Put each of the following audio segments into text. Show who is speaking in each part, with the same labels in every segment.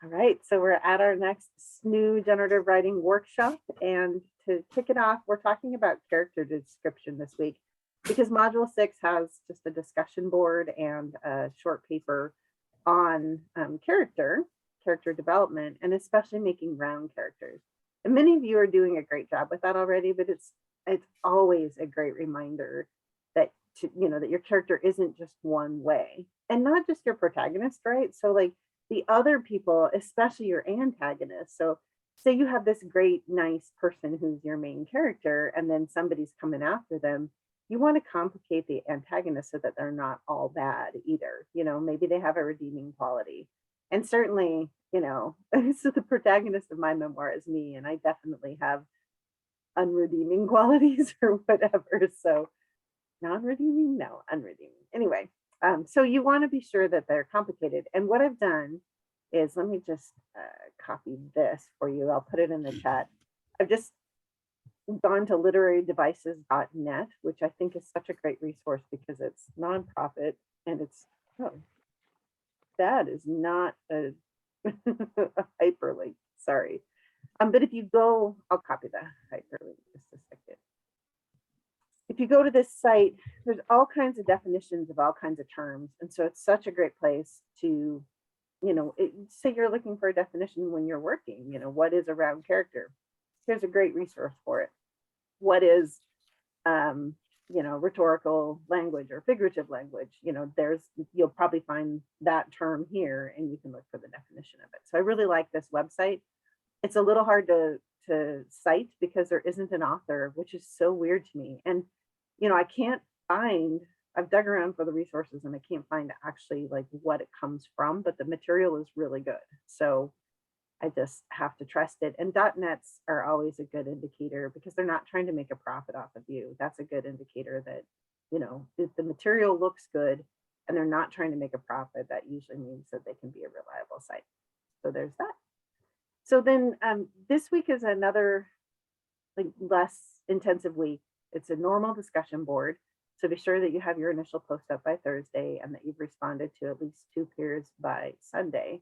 Speaker 1: All right, so we're at our next SNHU generative writing workshop, and to kick it off, we're talking about character description this week because Module 6 has just a discussion board and a short paper on character development, and especially making round characters. And many of you are doing a great job with that already, but it's always a great reminder that that your character isn't just one way, and not just your protagonist, right? So like the other people, especially your antagonist. So say you have this great, nice person who's your main character, and then somebody's coming after them. You want to complicate the antagonist so that they're not all bad either. Maybe they have a redeeming quality. And certainly, so the protagonist of my memoir is me, and I definitely have unredeeming qualities or whatever. So non-redeeming, no, unredeeming. Anyway, so you want to be sure that they're complicated. And what I've done is, let me just copy this for you. I'll put it in the chat. I've just gone to literarydevices.net, which I think is such a great resource because it's nonprofit and it's, oh, that is not a, a hyperlink, sorry. But if you go, I'll copy the hyperlink just a second. If you go to this site, there's all kinds of definitions of all kinds of terms. And so it's such a great place to, say you're looking for a definition when you're working, what is a round character? Here's a great resource for it. What is, rhetorical language or figurative language? You'll probably find that term here and you can look for the definition of it. So I really like this website. It's a little hard to cite because there isn't an author, which is so weird to me. And, I can't find, I've dug around for the resources and I can't find actually like what it comes from, but the material is really good. So I just have to trust it. And .nets are always a good indicator because they're not trying to make a profit off of you. That's a good indicator that, if the material looks good and they're not trying to make a profit, that usually means that they can be a reliable site. So there's that. So then this week is another like less intensive week. It's a normal discussion board. So be sure that you have your initial post up by Thursday and that you've responded to at least 2 peers by Sunday,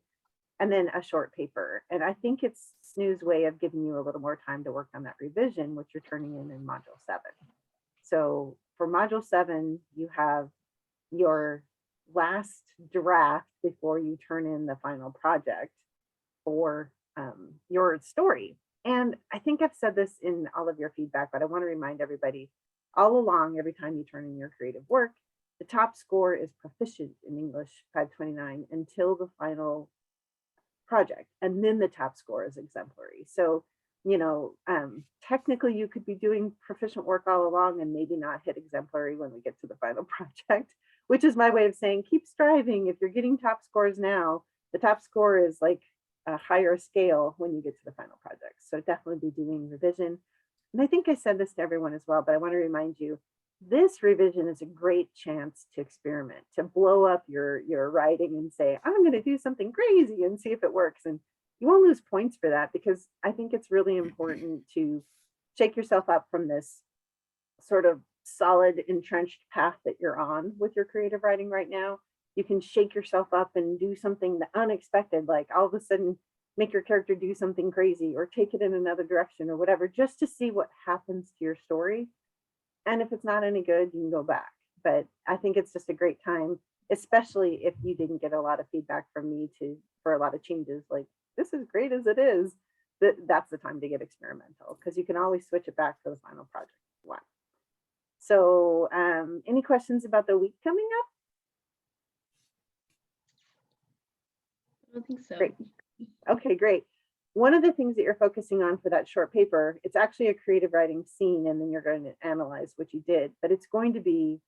Speaker 1: and then a short paper. And I think it's SNHU's way of giving you a little more time to work on that revision, which you're turning in Module 7. So for Module 7, you have your last draft before you turn in the final project for your story. And I think I've said this in all of your feedback, but I want to remind everybody all along, every time you turn in your creative work, the top score is proficient in English 529 until the final project. And then the top score is exemplary. So, technically you could be doing proficient work all along and maybe not hit exemplary when we get to the final project, which is my way of saying, keep striving. If you're getting top scores now, the top score is like a higher scale when you get to the final project. So definitely be doing revision. And I think I said this to everyone as well, but I want to remind you, this revision is a great chance to experiment, to blow up your writing and say, I'm going to do something crazy and see if it works. And you won't lose points for that because I think it's really important to shake yourself up from this sort of solid entrenched path that you're on with your creative writing right now. You can shake yourself up and do something unexpected, like all of a sudden make your character do something crazy or take it in another direction or whatever, just to see what happens to your story. And if it's not any good, you can go back. But I think it's just a great time, especially if you didn't get a lot of feedback from me for a lot of changes, like this is great as it is, that's the time to get experimental because you can always switch it back for the final project if you want. So any questions about the week coming up?
Speaker 2: I don't think so.
Speaker 1: Great. Okay, great. One of the things that you're focusing on for that short paper, it's actually a creative writing scene, and then you're going to analyze what you did, but it's going to be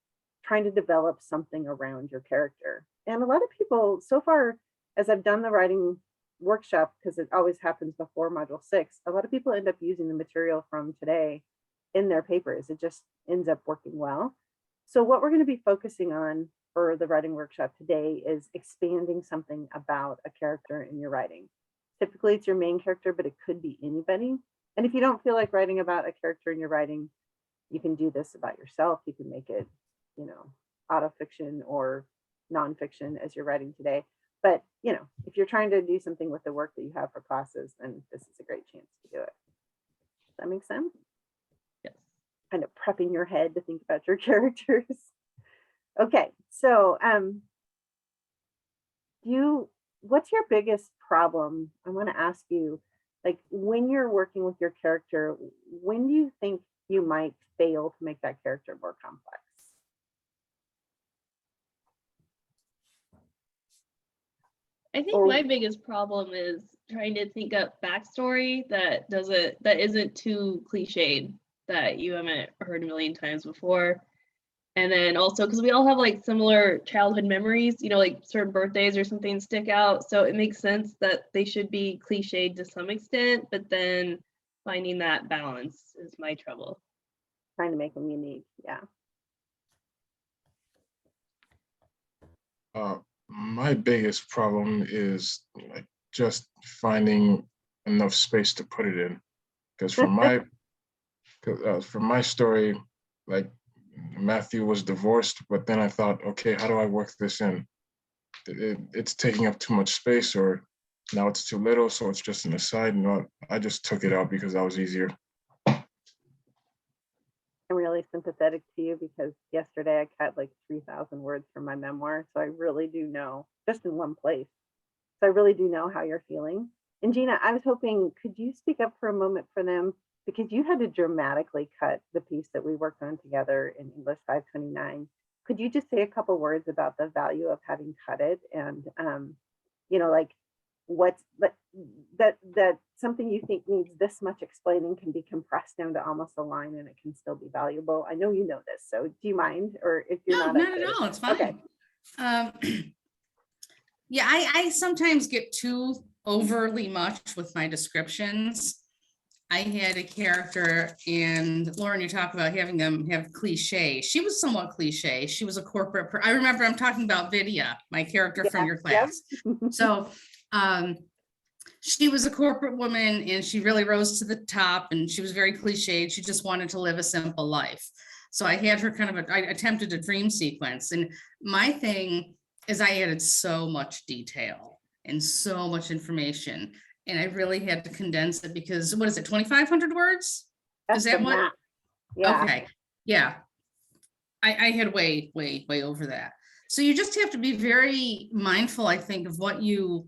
Speaker 1: trying to develop something around your character. And a lot of people so far, as I've done the writing workshop, because it always happens before Module 6, a lot of people end up using the material from today in their papers. It just ends up working well. So what we're going to be focusing on for the writing workshop today is expanding something about a character in your writing. Typically it's your main character, but it could be anybody. And if you don't feel like writing about a character in your writing, you can do this about yourself. You can make it, autofiction or nonfiction as you're writing today. But, you know, if you're trying to do something with the work that you have for classes, then this is a great chance to do it. Does that make sense?
Speaker 2: Yes.
Speaker 1: Kind of prepping your head to think about your characters. Okay, so what's your biggest problem? I want to ask you, like, when you're working with your character, when do you think you might fail to make that character more complex?
Speaker 2: I think my biggest problem is trying to think up backstory that isn't too cliched, that you haven't heard a million times before. And then also because we all have like similar childhood memories, you know, like certain birthdays or something stick out. So it makes sense that they should be cliched to some extent, but then finding that balance is my trouble.
Speaker 1: Trying to make them unique, yeah.
Speaker 3: My biggest problem is like just finding enough space to put it in, because from my story, like Matthew was divorced, but then I thought, okay, how do I work this in? It's taking up too much space, or now it's too little, so it's just an aside. No, I just took it out because that was easier.
Speaker 1: I'm really sympathetic to you because yesterday I cut like 3,000 words from my memoir. So I really do know, just in one place. So I really do know how you're feeling. And Gina, I was hoping, could you speak up for a moment for them? Because you had to dramatically cut the piece that we worked on together in English 529. Could you just say a couple words about the value of having cut it, and you know, like what's that something you think needs this much explaining can be compressed down to almost a line and it can still be valuable? I know you know this, so do you mind? Or if you're
Speaker 4: No, not at all, it's fine. Okay. Yeah, I sometimes get too overly much with my descriptions. I had a character, and Lauren, you talk about having them have cliche. She was somewhat cliche. She was a corporate. I remember I'm talking about Vidya, my character from your class.
Speaker 1: Yep.
Speaker 4: So she was a corporate woman, and she really rose to the top, and she was very cliched. She just wanted to live a simple life. So I had her I attempted a dream sequence, and my thing is I added so much detail and so much information. And I really had to condense it because, what is it, 2,500 words?
Speaker 1: That's
Speaker 4: Is that
Speaker 1: the
Speaker 4: what?
Speaker 1: math. Yeah.
Speaker 4: Okay, yeah. I had way over that. So you just have to be very mindful, I think, of what really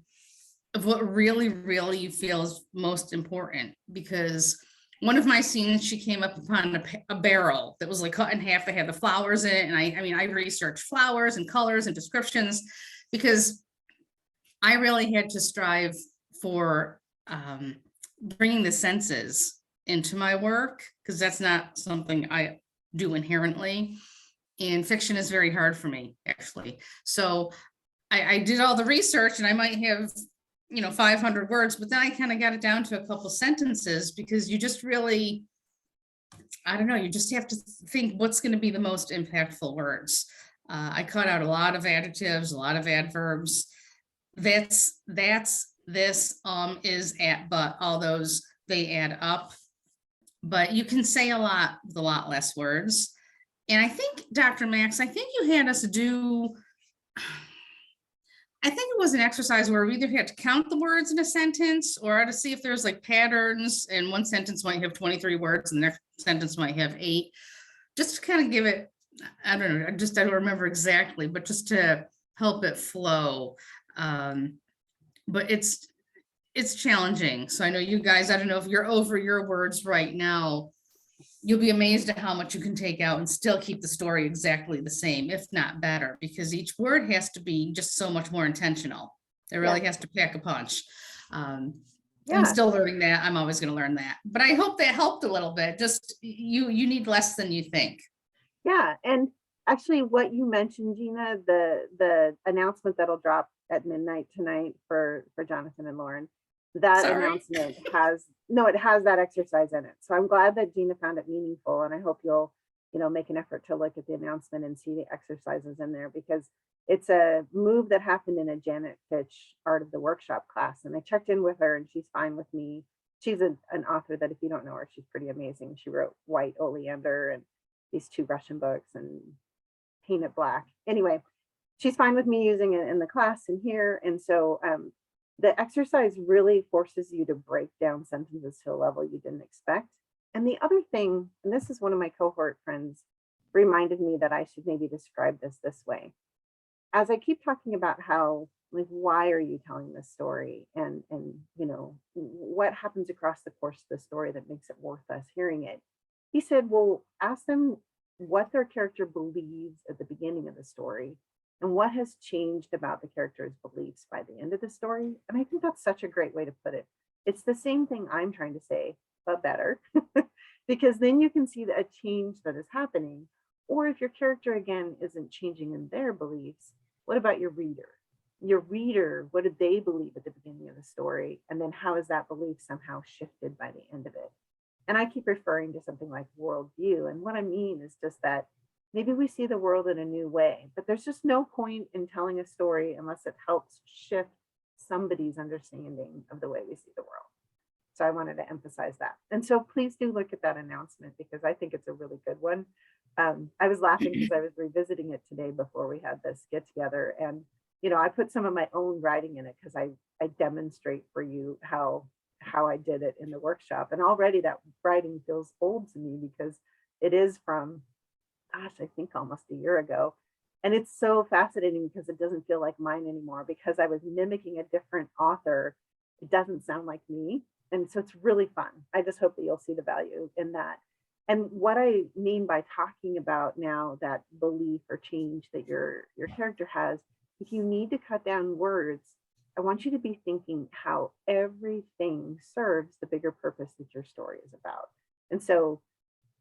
Speaker 4: you feel is most important. Because one of my scenes, she came up upon a barrel that was like cut in half. They had the flowers in it. And I researched flowers and colors and descriptions because I really had to strive for bringing the senses into my work, because that's not something I do inherently. And fiction is very hard for me, actually. So I did all the research, and I might have, 500 words, but then I kind of got it down to a couple sentences, because you just really, I don't know, you just have to think what's going to be the most impactful words. I cut out a lot of adjectives, a lot of adverbs. That's, this, is, at, but, all those, they add up. But you can say a lot with a lot less words. And I think, Dr. Max, I think you had us do, I think it was an exercise where we either had to count the words in a sentence or to see if there's like patterns, and one sentence might have 23 words and the next sentence might have 8. Just to kind of give it, I don't know, I don't remember exactly, but just to help it flow. But it's challenging. So I know you guys, I don't know if you're over your words right now. You'll be amazed at how much you can take out and still keep the story exactly the same, if not better, because each word has to be just so much more intentional. It really has to pack a punch. I'm still learning that. I'm always going to learn that, but I hope that helped a little bit. Just you need less than you think.
Speaker 1: Yeah, and actually what you mentioned, Gina, the announcement that'll drop at midnight tonight for Jonathan and Lauren, that announcement has that exercise in it. So I'm glad that Gina found it meaningful, and I hope you'll make an effort to look at the announcement and see the exercises in there, because it's a move that happened in a Janet Fitch Art of the Workshop class, and I checked in with her, and she's fine with me. She's an author that, if you don't know her, she's pretty amazing. She wrote White Oleander and these 2 Russian books and Painted Black. Anyway, she's fine with me using it in the class and here. And so the exercise really forces you to break down sentences to a level you didn't expect. And the other thing, and this is one of my cohort friends reminded me that I should maybe describe this way. As I keep talking about how, like, why are you telling this story? And you know, what happens across the course of the story that makes it worth us hearing it? He said, well, ask them what their character believes at the beginning of the story and what has changed about the character's beliefs by the end of the story. And I think that's such a great way to put it. It's the same thing I'm trying to say, but better, because then you can see a change that is happening. Or if your character, again, isn't changing in their beliefs, what about your reader? Your reader, what did they believe at the beginning of the story? And then how is that belief somehow shifted by the end of it? And I keep referring to something like worldview. And what I mean is just that maybe we see the world in a new way, but there's just no point in telling a story unless it helps shift somebody's understanding of the way we see the world. So I wanted to emphasize that. And so please do look at that announcement because I think it's a really good one. I was laughing because I was revisiting it today before we had this get together. And, you know, I put some of my own writing in it because I demonstrate for you how I did it in the workshop. And already that writing feels old to me because it is from, gosh, I think almost a year ago. And it's so fascinating because it doesn't feel like mine anymore because I was mimicking a different author. It doesn't sound like me. And so it's really fun. I just hope that you'll see the value in that. And what I mean by talking about now that belief or change that your character has, if you need to cut down words, I want you to be thinking how everything serves the bigger purpose that your story is about. And so,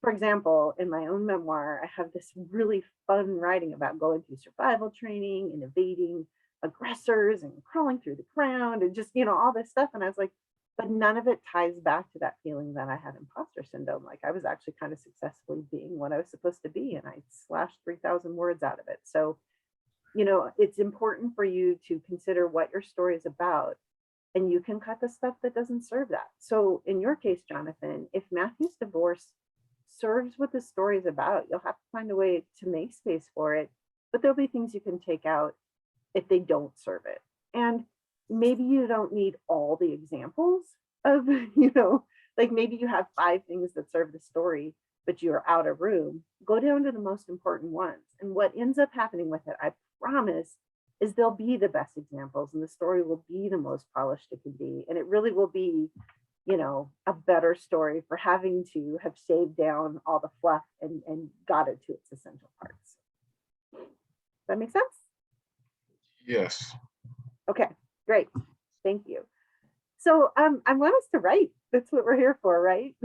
Speaker 1: for example, in my own memoir, I have this really fun writing about going through survival training and evading aggressors and crawling through the ground and just, you know, all this stuff. And I was like, but none of it ties back to that feeling that I had imposter syndrome. Like I was actually kind of successfully being what I was supposed to be. And I slashed 3,000 words out of it. So, you know, it's important for you to consider what your story is about. And you can cut the stuff that doesn't serve that. So in your case, Jonathan, if Matthew's divorce serves what the story is about, you'll have to find a way to make space for it. But there'll be things you can take out if they don't serve it. And maybe you don't need all the examples of, you know, like maybe you have 5 things that serve the story, but you're out of room. Go down to the most important ones. And what ends up happening with it, I promise, is they'll be the best examples and the story will be the most polished it can be. And it really will be, you know, a better story for having to have shaved down all the fluff and got it to its essential parts. Does that make sense?
Speaker 3: Yes.
Speaker 1: Okay. Great, thank you. So I want us to write. That's what we're here for, right?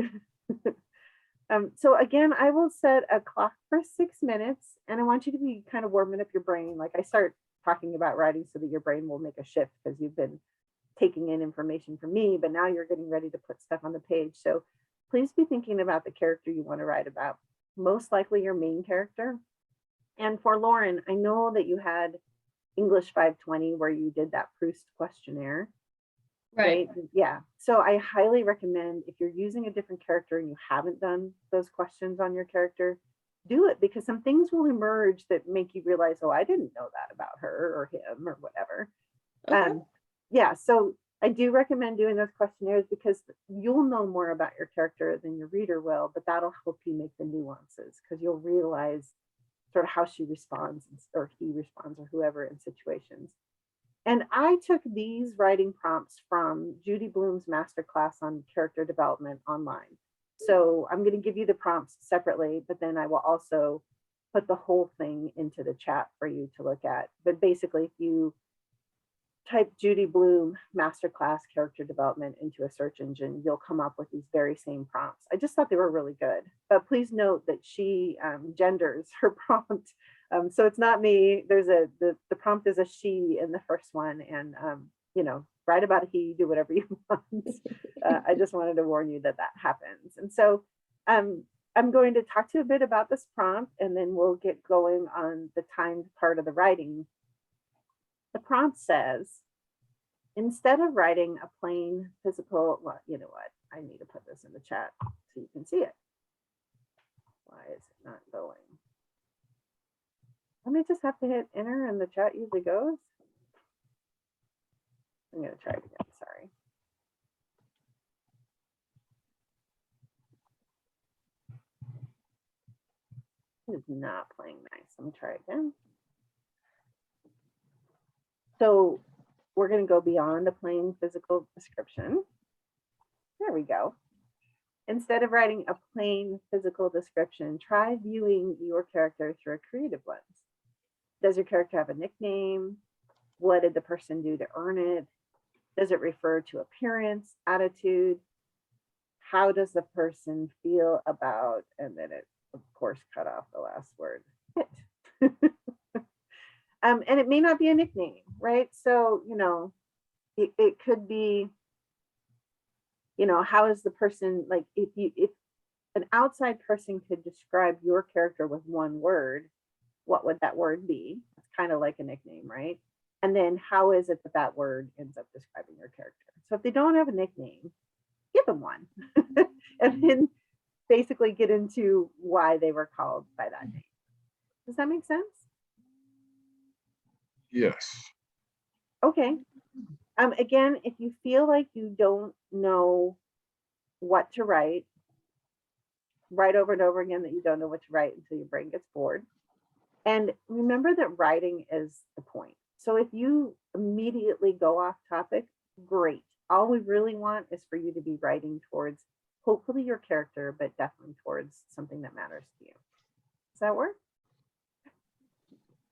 Speaker 1: So again, I will set a clock for 6 minutes and I want you to be kind of warming up your brain. Like I start talking about writing so that your brain will make a shift because you've been taking in information from me, but now you're getting ready to put stuff on the page. So please be thinking about the character you want to write about, most likely your main character. And for Lauren, I know that you had English 520 where you did that Proust questionnaire, right? Yeah. So I highly recommend if you're using a different character and you haven't done those questions on your character, do it because some things will emerge that make you realize, oh, I didn't know that about her or him or whatever.
Speaker 2: Okay.
Speaker 1: Yeah. So I do recommend doing those questionnaires because you'll know more about your character than your reader will, but that'll help you make the nuances because you'll realize sort of how she responds or he responds or whoever in situations. And I took these writing prompts from Judy Blume's MasterClass on character development online. So I'm going to give you the prompts separately, but then I will also put the whole thing into the chat for you to look at. But basically, if you type Judy Blume MasterClass character development into a search engine, you'll come up with these very same prompts. I just thought they were really good, but please note that she genders her prompt. So it's not me. There's the prompt is a she in the first one, and you know, write about a he, do whatever you want. I just wanted to warn you that that happens. And so I'm going to talk to you a bit about this prompt, and then we'll get going on the timed part of the writing. The prompt says, instead of writing a plain physical, well, you know what? I need to put this in the chat so you can see it. Why is it not going? I may just have to hit enter and the chat usually goes. I'm gonna try it again, sorry. It is not playing nice. Let me try again. So we're going to go beyond a plain physical description. There we go. Instead of writing a plain physical description, try viewing your character through a creative lens. Does your character have a nickname? What did the person do to earn it? Does it refer to appearance, attitude? How does the person feel about, and then it, of course, cut off the last word. And it may not be a nickname, right? So, you know, it could be, you know, how is the person, like if an outside person could describe your character with one word, what would that word be? It's kind of like a nickname, right? And then how is it that that word ends up describing your character? So if they don't have a nickname, give them one. And then basically get into why they were called by that name. Does that make sense?
Speaker 3: Yes.
Speaker 1: Okay. Again, if you feel like you don't know what to write over and over again that you don't know what to write until your brain gets bored. And remember that writing is the point. So if you immediately go off topic, great. All we really want is for you to be writing towards hopefully your character, but definitely towards something that matters to you. Does that work?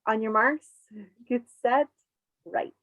Speaker 1: On your marks, get set, write.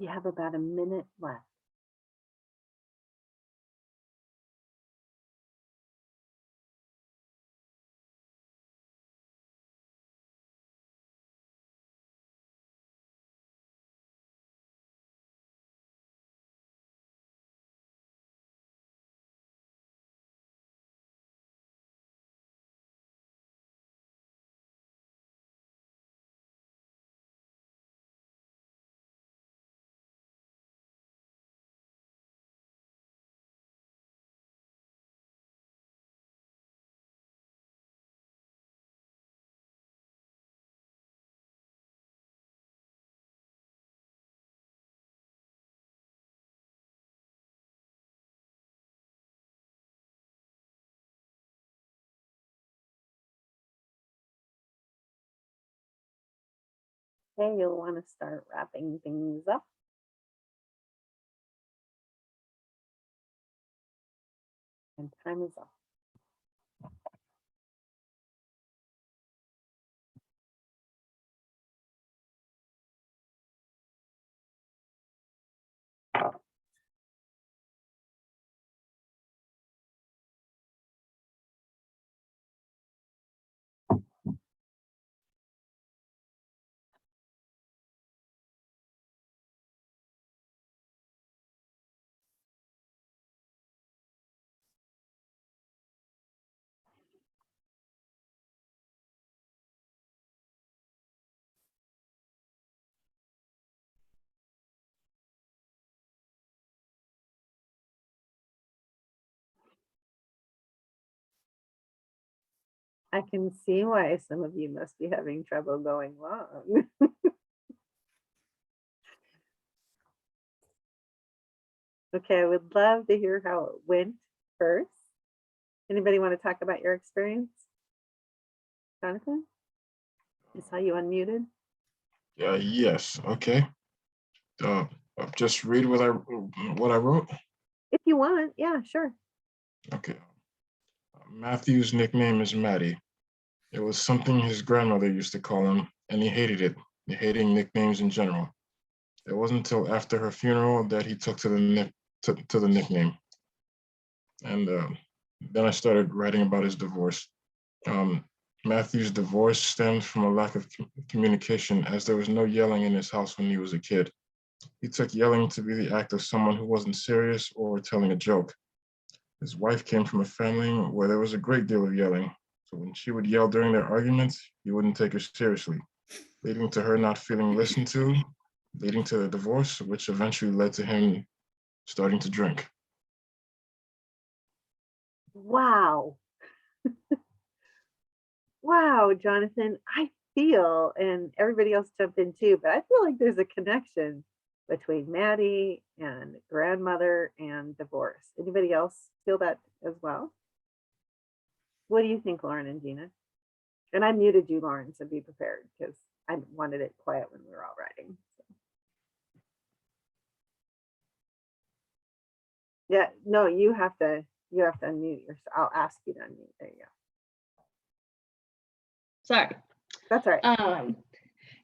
Speaker 1: You have about a minute left. Okay, you'll want to start wrapping things up. And time is up. I can see why some of you must be having trouble going long. Okay, I would love to hear how it went first. Anybody want to talk about your experience? Jonathan? I saw you unmuted.
Speaker 3: Yes, okay. Just read what I wrote.
Speaker 1: If you want, yeah, sure.
Speaker 3: Okay. Matthew's nickname is Matty. It was something his grandmother used to call him, and he hated it, hating nicknames in general. It wasn't until after her funeral that he took to the nickname. And then I started writing about his divorce. Matthew's divorce stemmed from a lack of communication, as there was no yelling in his house when he was a kid. He took yelling to be the act of someone who wasn't serious or telling a joke. His wife came from a family where there was a great deal of yelling. So when she would yell during their arguments, he wouldn't take her seriously, leading to her not feeling listened to, leading to the divorce, which eventually led to him starting to drink.
Speaker 1: Wow. Wow, Jonathan, I feel, and everybody else jumped in too, but I feel like there's a connection between Maddie and grandmother and divorce. Anybody else feel that as well? What do you think, Lauren and Gina? And I muted you, Lauren, so be prepared because I wanted it quiet when we were all writing. So. Yeah, no, you have to unmute yourself. I'll ask you to unmute. There you go.
Speaker 2: Sorry.
Speaker 1: That's all right.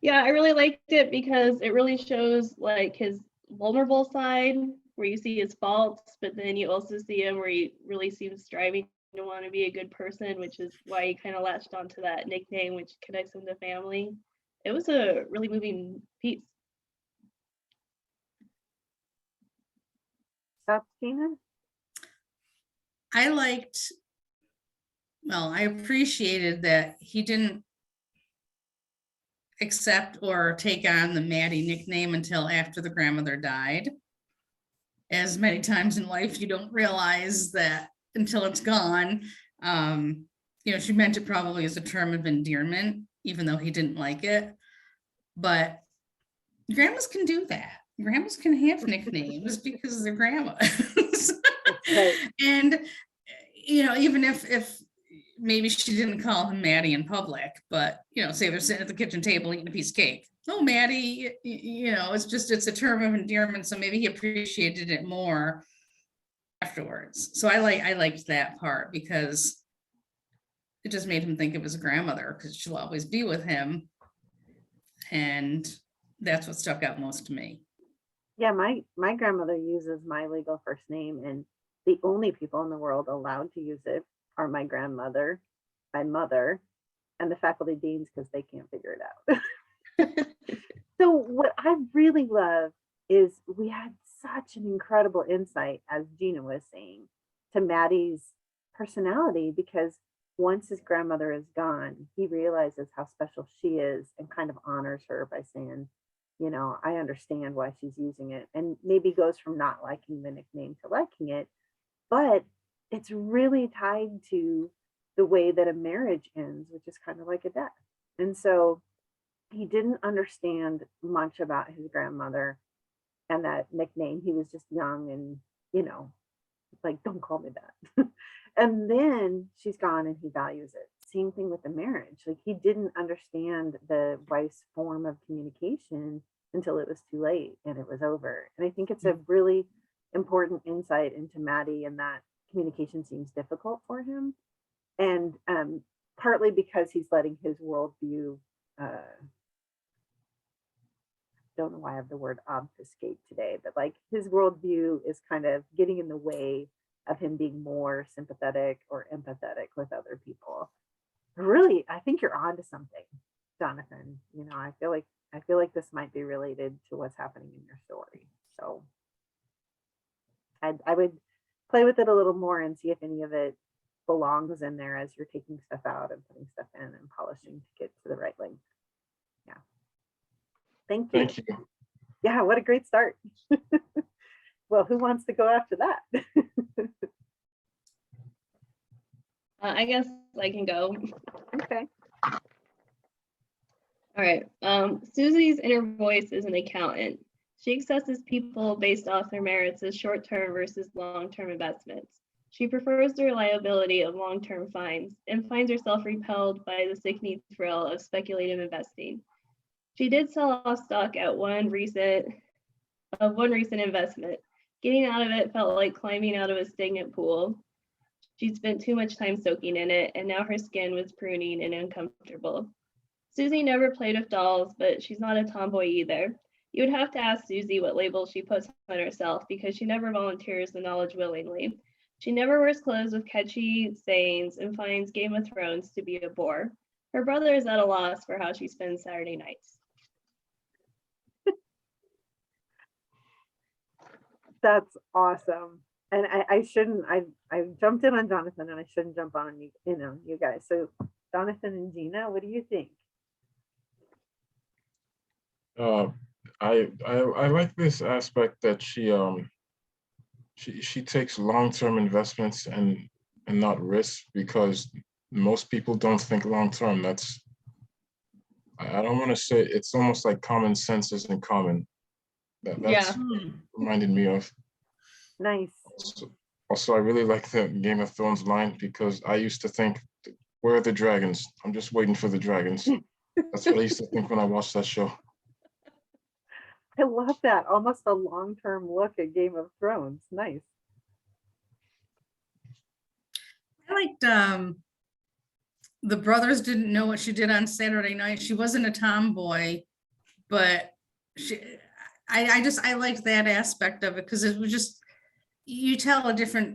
Speaker 2: Yeah, I really liked it because it really shows like his vulnerable side where you see his faults, but then you also see him where he really seems striving to want to be a good person, which is why he kind of latched onto that nickname, which connects him to family. It was a really moving piece.
Speaker 1: Stop, Gina.
Speaker 4: I appreciated that he didn't accept or take on the Maddie nickname until after the grandmother died. As many times in life, you don't realize that until it's gone. She meant it probably as a term of endearment, even though he didn't like it. But grandmas can do that. Grandmas can have nicknames because they're grandmas.
Speaker 1: Right.
Speaker 4: And, even if maybe she didn't call him Maddie in public, but, say they're sitting at the kitchen table eating a piece of cake. Oh, Maddie, it's a term of endearment. So maybe he appreciated it more afterwards. So I liked that part because it just made him think of his grandmother because she'll always be with him. And that's what stuck out most to me.
Speaker 1: Yeah, my grandmother uses my legal first name, and the only people in the world allowed to use it are my grandmother, my mother, and the faculty deans because they can't figure it out. So what I really love is we had such an incredible insight, as Gina was saying, to Maddie's personality, because once his grandmother is gone, he realizes how special she is and kind of honors her by saying, you know, I understand why she's using it, and maybe goes from not liking the nickname to liking it. But it's really tied to the way that a marriage ends, which is kind of like a death. And so he didn't understand much about his grandmother and that nickname. He was just young and, you know, like, don't call me that. And then she's gone and he values it. Same thing with the marriage. Like, he didn't understand the wife's form of communication until it was too late and it was over. And I think it's a really important insight into Maddie, and that communication seems difficult for him. And partly because he's letting his worldview, don't know why I have the word obfuscate today, but like his worldview is kind of getting in the way of him being more sympathetic or empathetic with other people. Really, I think you're onto something, Jonathan. You know, I feel like this might be related to what's happening in your story. So I would play with it a little more and see if any of it belongs in there as you're taking stuff out and putting stuff in and polishing to get to the right length. Yeah. Thank you.
Speaker 3: Thank you.
Speaker 1: Yeah, what a great start. Well, who wants to go after that?
Speaker 2: I guess I can go.
Speaker 1: Okay.
Speaker 2: All right. Susie's inner voice is an accountant. She assesses people based off their merits as short-term versus long-term investments. She prefers the reliability of long-term finds and finds herself repelled by the sickening thrill of speculative investing. She did sell off stock at one recent investment. Getting out of it felt like climbing out of a stagnant pool. She'd spent too much time soaking in it, and now her skin was pruning and uncomfortable. Susie never played with dolls, but she's not a tomboy either. You would have to ask Susie what label she puts on herself, because she never volunteers the knowledge willingly. She never wears clothes with catchy sayings and finds Game of Thrones to be a bore. Her brother is at a loss for how she spends Saturday nights.
Speaker 1: That's awesome. And I shouldn't, I jumped in on Jonathan and I shouldn't jump on you, you guys. So Jonathan and Gina, what do you think?
Speaker 3: I like this aspect that she takes long-term investments and not risks, because most people don't think long-term. That's, I don't want to say, it's almost like common sense isn't common. That's reminded me of.
Speaker 1: Nice.
Speaker 3: Also, I really like the Game of Thrones line, because I used to think, where are the dragons? I'm just waiting for the dragons. That's what I used to think when I watched that show.
Speaker 1: I love that. Almost a long-term look at Game of Thrones. Nice.
Speaker 4: I liked the brothers didn't know what she did on Saturday night. She wasn't a tomboy, but I liked that aspect of it, because it was just, you tell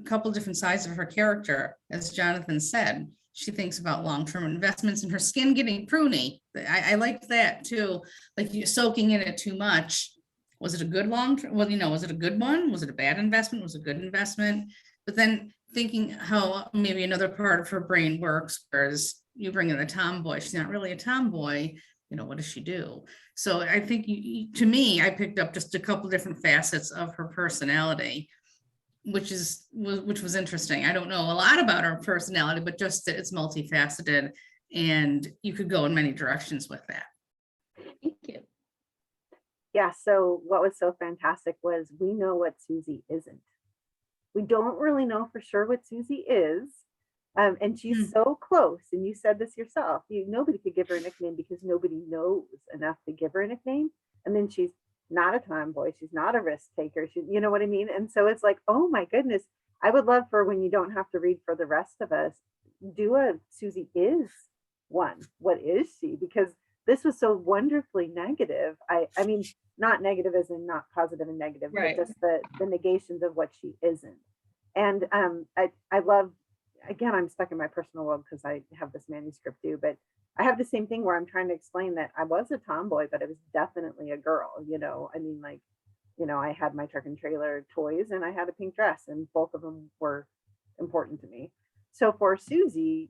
Speaker 4: couple different sides of her character. As Jonathan said, she thinks about long-term investments and her skin getting pruny. I liked that too. Like, you soaking in it too much. Was it a good long-term? Well, was it a good one? Was it a bad investment? Was it a good investment? But then thinking how maybe another part of her brain works, whereas you bring in a tomboy, she's not really a tomboy. What does she do? So I think to me, I picked up just a couple different facets of her personality, which was interesting. I don't know a lot about her personality, but just that it's multifaceted and you could go in many directions with that.
Speaker 2: Thank you.
Speaker 1: Yeah, so what was so fantastic was we know what Susie isn't. We don't really know for sure what Susie is. And she's so close. And you said this yourself. Nobody could give her a nickname because nobody knows enough to give her a nickname. And then she's not a tomboy. She's not a risk taker. You know what I mean? And so it's like, oh my goodness. I would love for, when you don't have to read for the rest of us, do a Susie is one. What is she? Because this was so wonderfully negative. I mean, not negative as in not positive and negative,
Speaker 2: Right.
Speaker 1: but just the negations of what she isn't. And I love, again, I'm stuck in my personal world because I have this manuscript too, but I have the same thing where I'm trying to explain that I was a tomboy, but I was definitely a girl, I mean, like, I had my truck and trailer toys and I had a pink dress, and both of them were important to me. So for Susie,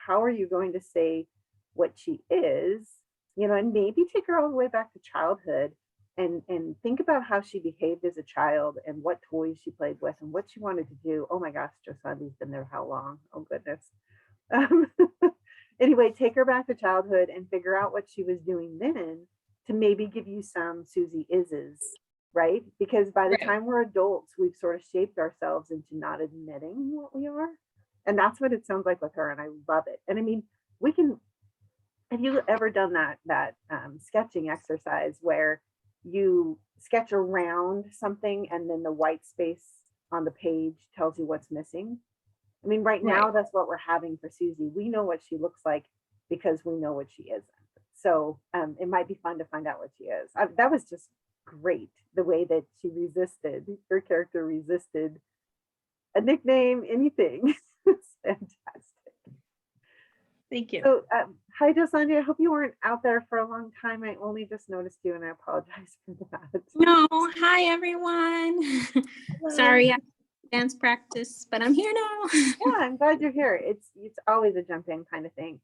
Speaker 1: how are you going to say what she is, and maybe take her all the way back to childhood and think about how she behaved as a child and what toys she played with and what she wanted to do. Oh my gosh, Josani's been there how long? Oh goodness. Anyway, take her back to childhood and figure out what she was doing then to maybe give you some Susie is's, right? Because by the
Speaker 2: Right.
Speaker 1: time we're adults, we've sort of shaped ourselves into not admitting what we are. And that's what it sounds like with her. And I love it. And I mean, have you ever done that sketching exercise where you sketch around something and then the white space on the page tells you what's missing? I mean, right now, that's what we're having for Susie. We know what she looks like because we know what she isn't. So it might be fun to find out what she is. That was just great, the way that her character resisted a nickname, anything. It's fantastic.
Speaker 2: Thank you.
Speaker 1: So hi, Josandra. I hope you weren't out there for a long time. I only just noticed you and I apologize for that.
Speaker 5: No, hi everyone. Sorry, I dance practice, but I'm here now.
Speaker 1: Yeah, I'm glad you're here. It's always a jump in kind of thing.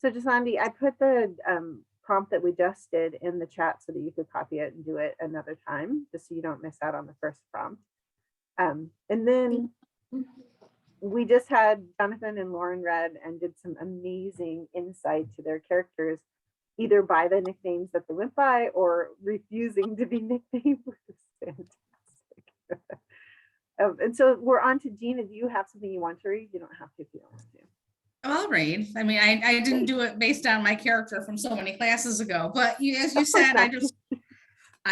Speaker 1: So Jasandi, I put the prompt that we just did in the chat so that you could copy it and do it another time, just so you don't miss out on the first prompt. And then we just had Jonathan and Lauren read and did some amazing insight to their characters, either by the nicknames that they went by or refusing to be nicknamed, which is fantastic. And so we're on to Gina. Do you have something you want to read? You don't have to if you don't want to.
Speaker 4: I'll read. I mean, I didn't do it based on my character from so many classes ago, but as you said, I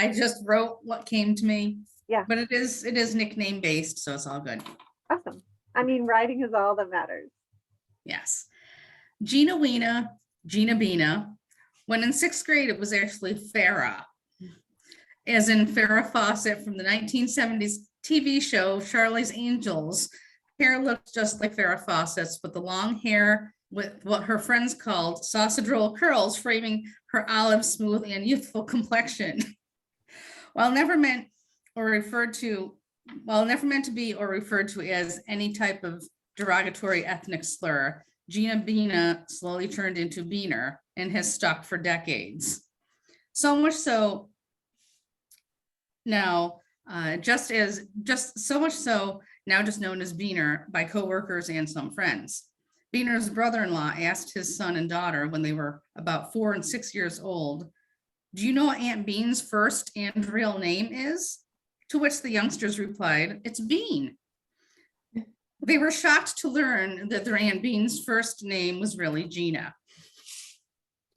Speaker 4: just wrote what came to me.
Speaker 1: Yeah.
Speaker 4: But it is nickname based, so it's all good.
Speaker 1: Awesome. I mean, writing is all that matters.
Speaker 4: Yes. Gina Bina. When in 6th grade, it was actually Farrah, as in Farrah Fawcett from the 1970s TV show Charlie's Angels. Hair looked just like Farrah Fawcett's, but the long hair with what her friends called sausage roll curls, framing her olive, smooth, and youthful complexion. While never meant to be or referred to as any type of derogatory ethnic slur, Gina Bina slowly turned into Beaner and has stuck for decades. So much so now, just known as Beaner by coworkers and some friends. Beaner's brother-in-law asked his son and daughter when they were about 4 and 6 years old, "Do you know what Aunt Bean's first and real name is?" To which the youngsters replied, "It's Bean." They were shocked to learn that their Aunt Bean's first name was really Gina.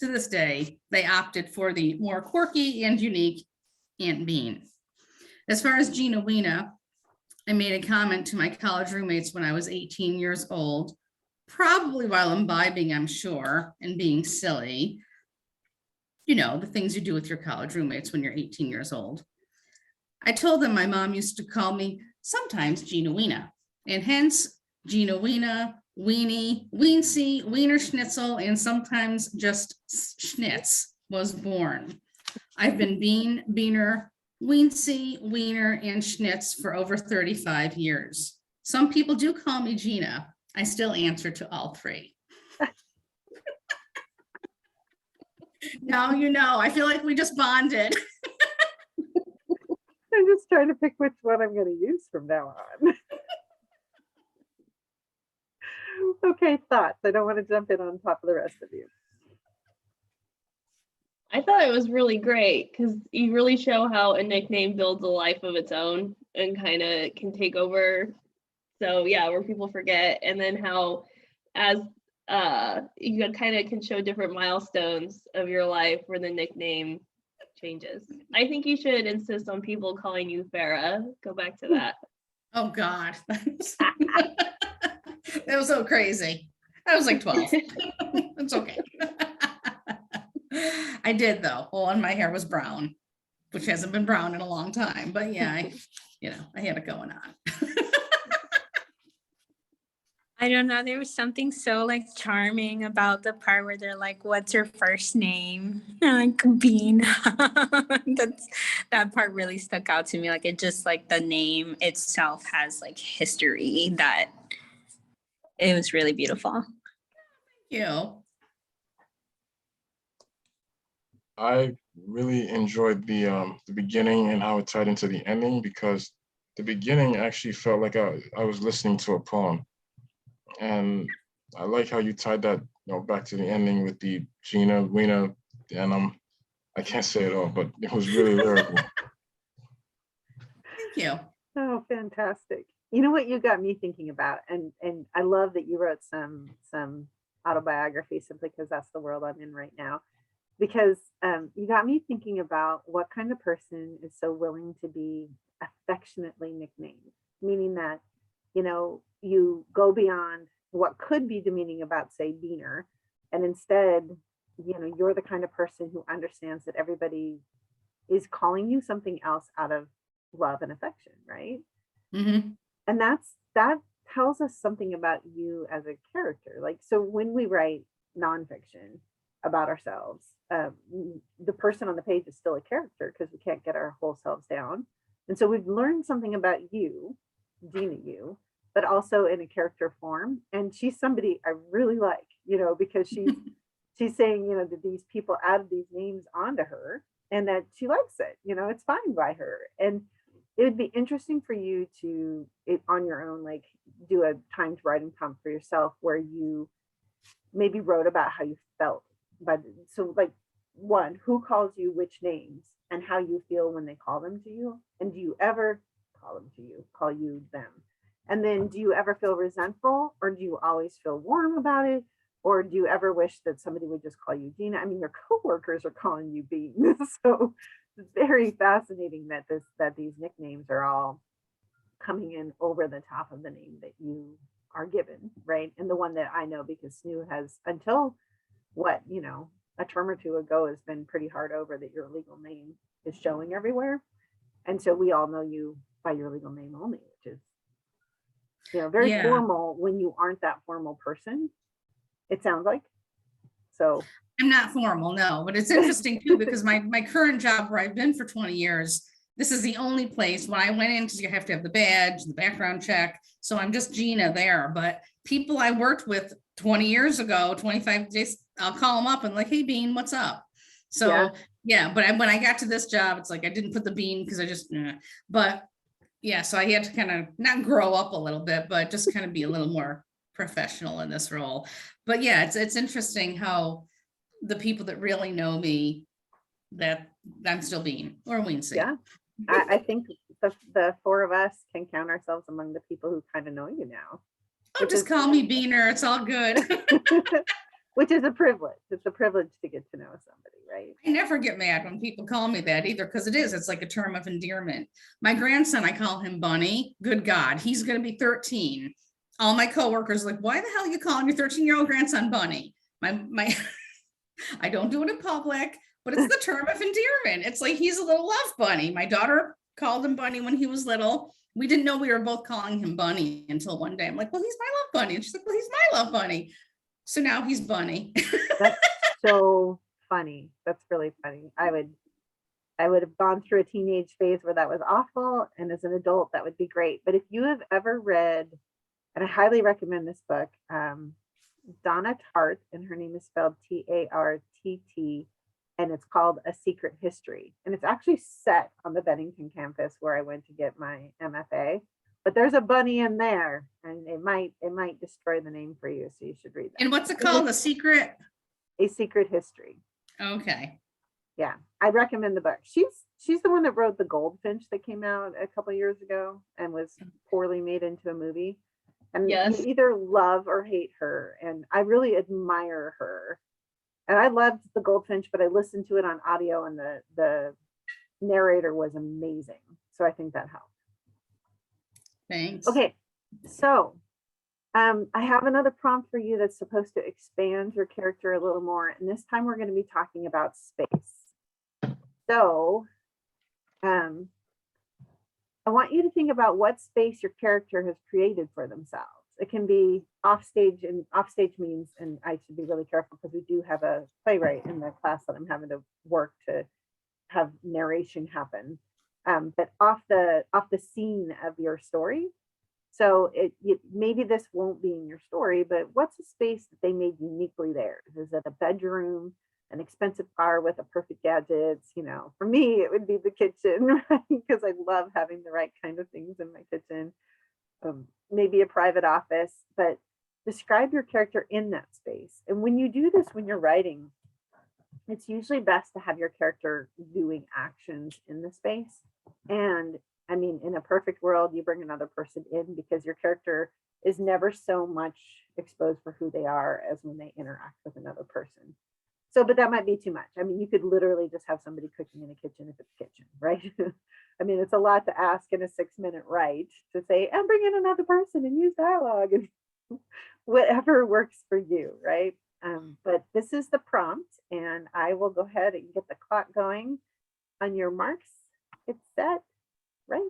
Speaker 4: To this day, they opted for the more quirky and unique Aunt Bean. As far as Gina Weena, I made a comment to my college roommates when I was 18 years old, probably while imbibing, I'm sure, and being silly. You know, the things you do with your college roommates when you're 18 years old. I told them my mom used to call me sometimes Gina Weena, and hence Gina Weena, Weenie, Weensy, Wiener Schnitzel, and sometimes just Schnitz was born. I've been Bean, Beaner, Weensy, Wiener, and Schnitz for over 35 years. Some people do call me Gina. I still answer to all three. Now you know, I feel like we just bonded.
Speaker 1: I'm just trying to pick which one I'm going to use from now on. Okay, thoughts. I don't want to jump in on top of the rest of you.
Speaker 2: I thought it was really great because you really show how a nickname builds a life of its own and kind of can take over. So yeah, where people forget, and then how as you kind of can show different milestones of your life where the nickname changes. I think you should insist on people calling you Farrah. Go back to that.
Speaker 4: Oh God. That was so crazy. I was like 12. It's okay. I did though. Well, and my hair was brown. which hasn't been brown in a long time, but yeah, I had it going on.
Speaker 5: I don't know. There was something so like charming about the part where they're like, "What's your first name?" I'm like Bean. That part really stuck out to me. Like it just like the name itself has like history that it was really beautiful.
Speaker 3: I really enjoyed the beginning and how it tied into the ending, because the beginning actually felt like I was listening to a poem. And I like how you tied that, back to the ending with the Gina, Wiener, and I can't say it all, but it was really lyrical.
Speaker 4: Thank you.
Speaker 1: Oh, fantastic. You know what you got me thinking about, and I love that you wrote some autobiography simply because that's the world I'm in right now. Because you got me thinking about what kind of person is so willing to be affectionately nicknamed, meaning that, you go beyond what could be demeaning about, say, Beaner, and instead, you're the kind of person who understands that everybody is calling you something else out of love and affection, right?
Speaker 4: Mm-hmm.
Speaker 1: And that tells us something about you as a character. Like, so when we write nonfiction about ourselves, the person on the page is still a character because we can't get our whole selves down. And so we've learned something about you, Gina, but also in a character form. And she's somebody I really like, because she's saying, that these people added these names onto her and that she likes it, it's fine by her. And it would be interesting for you to, on your own, like do a timed writing prompt for yourself where you maybe wrote about how you felt. So like, one, who calls you which names and how you feel when they call them to you? And do you ever call you them? And then do you ever feel resentful, or do you always feel warm about it? Or do you ever wish that somebody would just call you Gina? I mean, your coworkers are calling you Bean. So it's very fascinating that these nicknames are all coming in over the top of the name that you are given, right? And the one that I know, because SNHU has, until a term or two ago, has been pretty hard over that your legal name is showing everywhere. And so we all know you by your legal name only, which is, very formal when you aren't that formal person, it sounds like. So
Speaker 4: I'm not formal, no, but it's interesting too, because my current job where I've been for 20 years, this is the only place when I went in, because you have to have the badge, the background check. So I'm just Gina there, but people I worked with 20 years ago, 25 days, I'll call them up and like, hey Bean, what's up? So but when I got to this job, it's like, I didn't put the Bean because I just, but yeah, so I had to kind of not grow up a little bit, but just kind of be a little more professional in this role. But yeah, it's interesting how the people that really know me, that I'm still Bean or Weensy.
Speaker 1: Yeah, I think the four of us can count ourselves among the people who kind of know you now.
Speaker 4: Oh, just call me Beaner. It's all good.
Speaker 1: Which is a privilege. It's a privilege to get to know somebody, right?
Speaker 4: I never get mad when people call me that either, because it's like a term of endearment. My grandson, I call him Bunny. Good God, he's going to be 13. All my coworkers like, why the hell are you calling your 13-year-old grandson Bunny? My I don't do it in public, but it's the term of endearment. It's like he's a little love bunny. My daughter called him Bunny when he was little. We didn't know we were both calling him Bunny until one day I'm like, well, he's my love bunny. And she's like, well, he's my love bunny. So now he's Bunny.
Speaker 1: That's so funny. That's really funny. I would have gone through a teenage phase where that was awful. And as an adult, that would be great. But if you have ever read, and I highly recommend this book, Donna Tartt, and her name is spelled Tartt, and it's called A Secret History. And it's actually set on the Bennington campus where I went to get my MFA. But there's a bunny in there, and it might destroy the name for you. So you should read that.
Speaker 4: And what's it called? A Secret
Speaker 1: History.
Speaker 4: Okay.
Speaker 1: Yeah, I recommend the book. She's the one that wrote The Goldfinch that came out a couple years ago and was poorly made into a movie. And
Speaker 2: Yes.
Speaker 1: you either love or hate her. And I really admire her. And I loved The Goldfinch, but I listened to it on audio, and the narrator was amazing. So I think that helped.
Speaker 4: Thanks.
Speaker 1: Okay, so I have another prompt for you that's supposed to expand your character a little more. And this time we're going to be talking about space. So I want you to think about what space your character has created for themselves. It can be offstage, and offstage means, and I should be really careful because we do have a playwright in the class that I'm having to work to have narration happen, but off the scene of your story. So maybe this won't be in your story, but what's a space that they made uniquely theirs? Is it a bedroom, an expensive car with a perfect gadgets? You know, for me, it would be the kitchen, right? Because I love having the right kind of things in my kitchen. Maybe a private office, but describe your character in that space. And when you do this, when you're writing, it's usually best to have your character doing actions in the space. And I mean, in a perfect world, you bring another person in because your character is never so much exposed for who they are as when they interact with another person. So, but that might be too much. I mean, you could literally just have somebody cooking in a kitchen if it's kitchen, right? I mean, it's a lot to ask in a 6-minute write to say, and bring in another person and use dialogue and whatever works for you, right? But this is the prompt, and I will go ahead and get the clock going on your marks. It's set, right?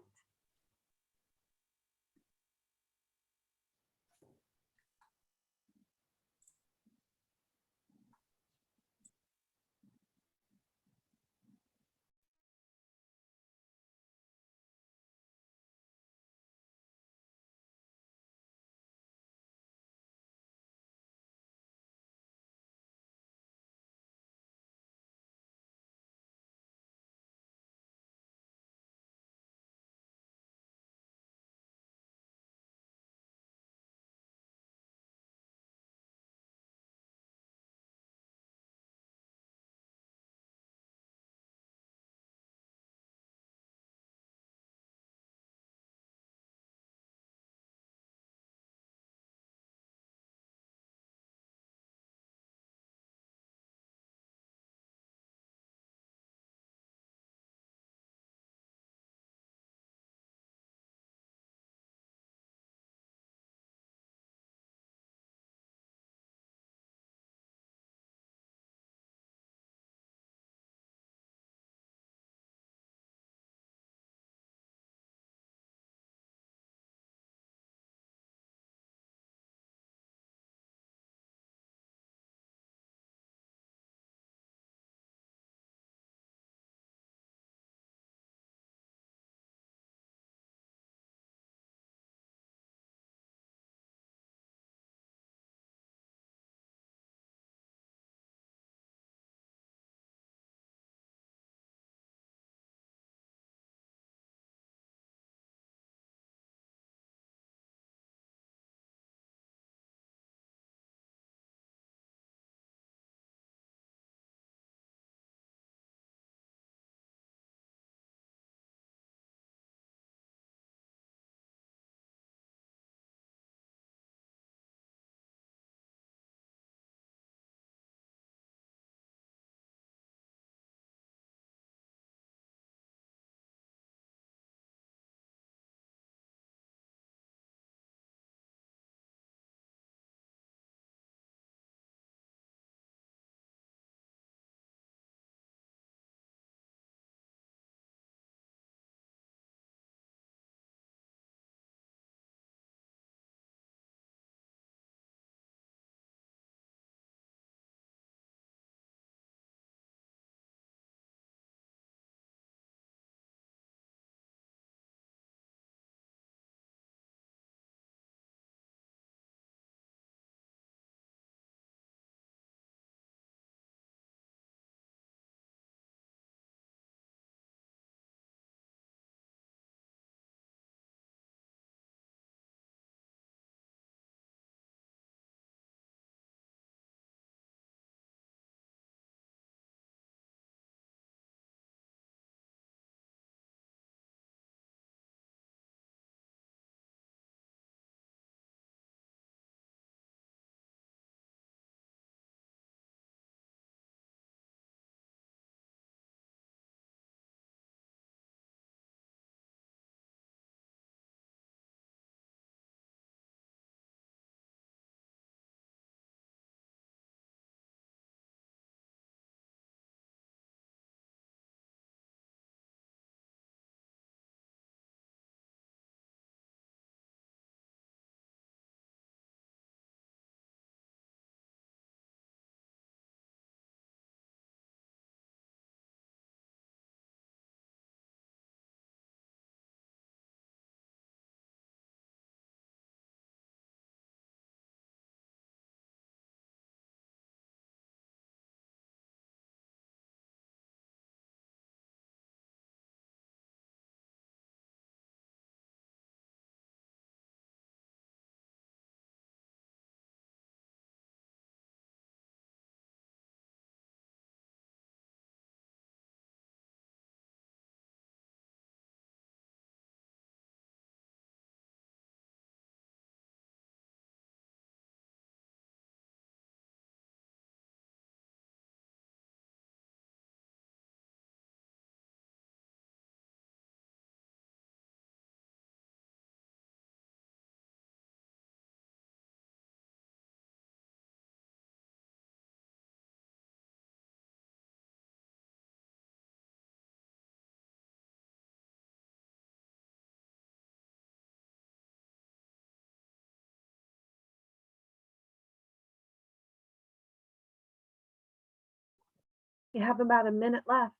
Speaker 1: You have about a minute left.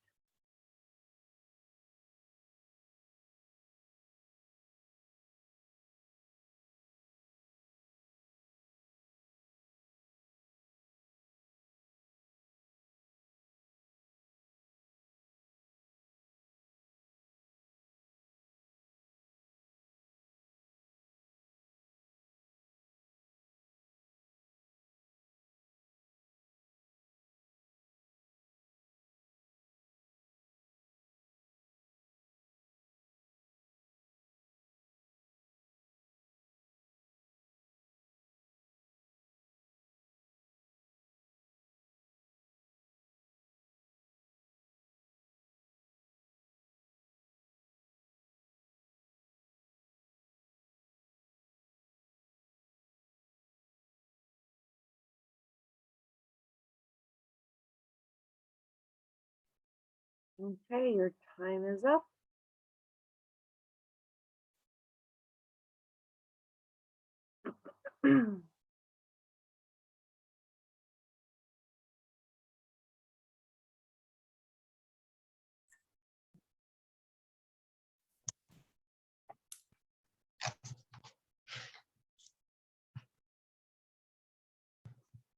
Speaker 1: Okay, your time is up.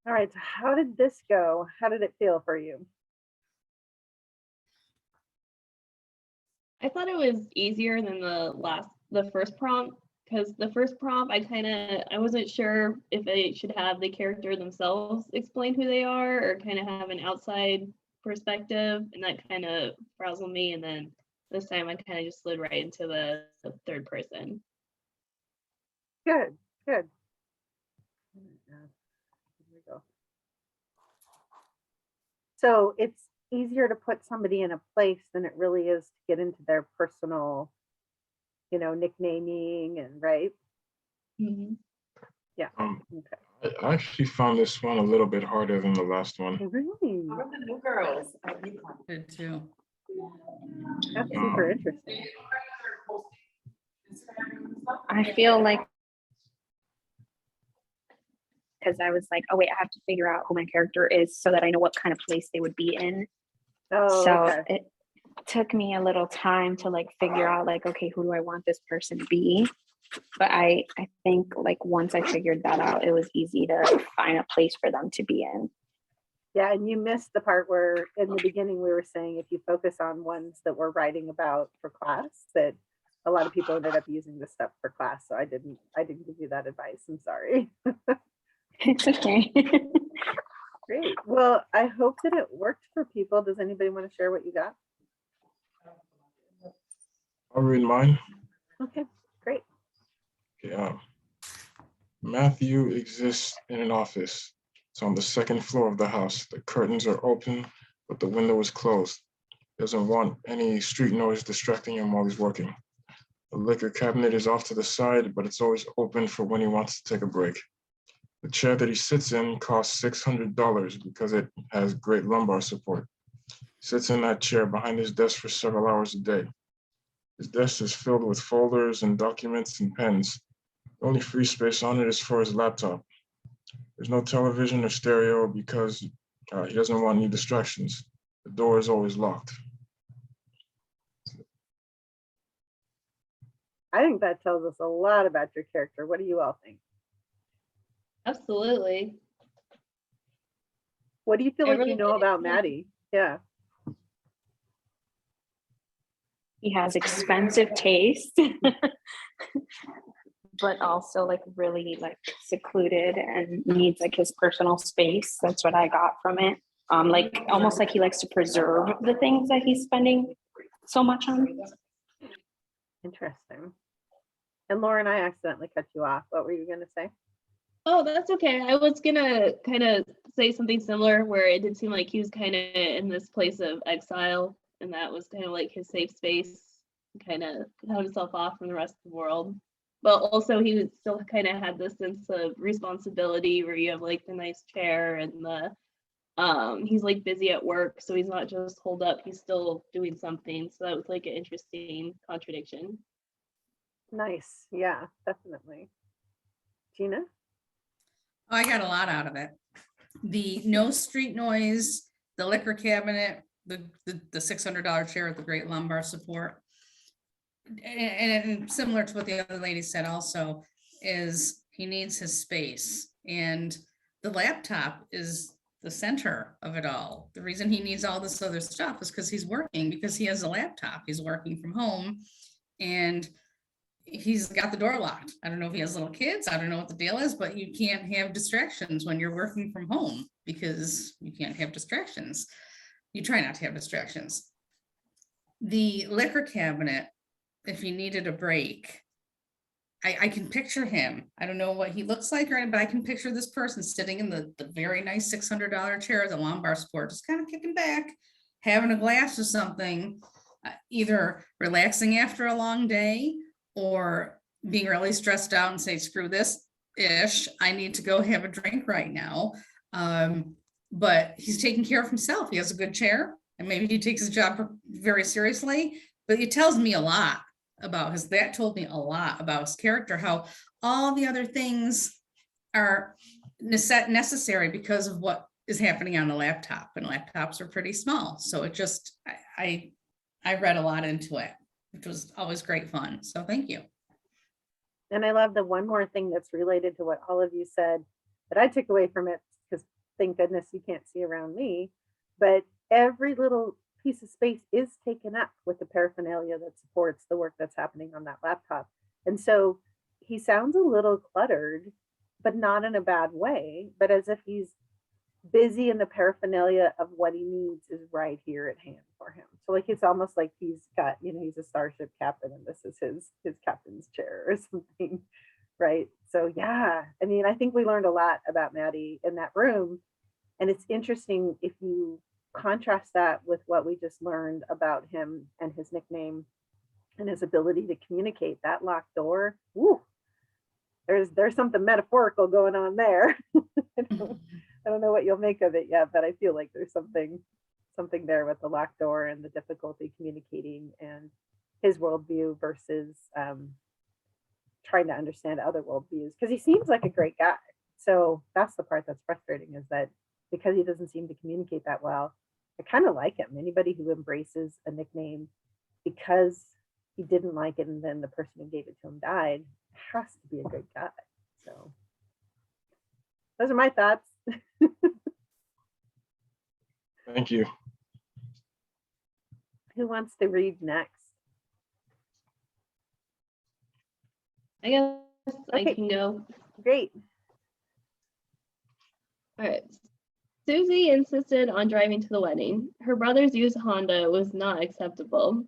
Speaker 1: All right, so how did this go? How did it feel for you?
Speaker 2: I thought it was easier than the first prompt, because the first prompt I wasn't sure if I should have the character themselves explain who they are or kind of have an outside perspective, and that kind of frazzled me. And then this time I kind of just slid right into the third person.
Speaker 1: Good, good. Here we go. So it's easier to put somebody in a place than it really is to get into their personal, nicknaming and right.
Speaker 2: Mm-hmm.
Speaker 1: Yeah. Okay.
Speaker 3: I actually found this one a little bit harder than the last one.
Speaker 1: Really?
Speaker 6: How are the new girls?
Speaker 4: Good too.
Speaker 1: That's super interesting.
Speaker 7: I feel like, because I was like, oh wait, I have to figure out who my character is so that I know what kind of place they would be in.
Speaker 1: Oh,
Speaker 7: So
Speaker 1: okay.
Speaker 7: it took me a little time to like figure out like, okay, who do I want this person to be? But I think like once I figured that out, it was easy to find a place for them to be in.
Speaker 1: Yeah, and you missed the part where in the beginning we were saying if you focus on ones that we're writing about for class, that a lot of people ended up using this stuff for class. So I didn't give you that advice. I'm sorry.
Speaker 7: It's okay.
Speaker 1: Great. Well, I hope that it worked for people. Does anybody want to share what you got?
Speaker 3: I'll read mine.
Speaker 1: Okay, great.
Speaker 3: Okay, Matthew exists in an office. It's on the second floor of the house. The curtains are open, but the window is closed. He doesn't want any street noise distracting him while he's working. The liquor cabinet is off to the side, but it's always open for when he wants to take a break. The chair that he sits in costs $600 because it has great lumbar support. He sits in that chair behind his desk for several hours a day. His desk is filled with folders and documents and pens. The only free space on it is for his laptop. There's no television or stereo because he doesn't want any distractions. The door is always locked.
Speaker 1: I think that tells us a lot about your character. What do you all think?
Speaker 2: Absolutely.
Speaker 1: What do you feel
Speaker 2: I
Speaker 1: like
Speaker 2: really
Speaker 1: you know
Speaker 2: did.
Speaker 1: about Maddie? Yeah.
Speaker 7: He has expensive taste, but also like really like secluded and needs like his personal space. That's what I got from it. Like almost like he likes to preserve the things that he's spending so much on.
Speaker 1: Interesting. And Lauren, I accidentally cut you off. What were you going to say?
Speaker 2: Oh, that's okay. I was gonna kind of say something similar where it did seem like he was kind of in this place of exile, and that was kind of like his safe space, kind of cut himself off from the rest of the world. But also he was still kind of had this sense of responsibility where you have like the nice chair and the he's like busy at work, so he's not just holed up, he's still doing something. So that was like an interesting contradiction.
Speaker 1: Nice. Yeah, definitely. Gina?
Speaker 4: Oh, I got a lot out of it. The no street noise, the liquor cabinet, the $600 chair with the great lumbar support. And similar to what the other lady said also, is he needs his space, and the laptop is the center of it all. The reason he needs all this other stuff is because he's working, because he has a laptop, he's working from home, and he's got the door locked. I don't know if he has little kids, I don't know what the deal is, but you can't have distractions when you're working from home, because you can't have distractions. You try not to have distractions. The liquor cabinet, if he needed a break, I can picture him. I don't know what he looks like, but I can picture this person sitting in the very nice $600 chair, the lumbar support, just kind of kicking back, having a glass of something, either relaxing after a long day or being really stressed out and say, screw this ish, I need to go have a drink right now. But he's taking care of himself. He has a good chair, and maybe he takes his job very seriously, but it tells me a lot about that told me a lot about his character, how all the other things are necessary because of what is happening on a laptop, and laptops are pretty small. So it just, I read a lot into it, which was always great fun. So thank you.
Speaker 1: And I love the one more thing that's related to what all of you said that I took away from it, because thank goodness you can't see around me, but every little piece of space is taken up with the paraphernalia that supports the work that's happening on that laptop. And so he sounds a little cluttered, but not in a bad way, but as if he's busy and the paraphernalia of what he needs is right here at hand for him. So like, it's almost like he's got, he's a starship captain and this is his captain's chair or something, right? So yeah, I mean, I think we learned a lot about Maddie in that room. And it's interesting if you contrast that with what we just learned about him and his nickname and his ability to communicate. That locked door, woo, there's something metaphorical going on there. I don't know what you'll make of it yet, but I feel like there's something there with the locked door and the difficulty communicating and his worldview versus trying to understand other worldviews, because he seems like a great guy. So that's the part that's frustrating, is that because he doesn't seem to communicate that well, I kind of like him. Anybody who embraces a nickname because he didn't like it and then the person who gave it to him died has to be a good guy. So those are my thoughts.
Speaker 3: Thank you.
Speaker 1: Who wants to read next?
Speaker 2: I guess
Speaker 1: Okay.
Speaker 2: I can go.
Speaker 1: Great.
Speaker 2: All right. Susie insisted on driving to the wedding. Her brother's used Honda was not acceptable.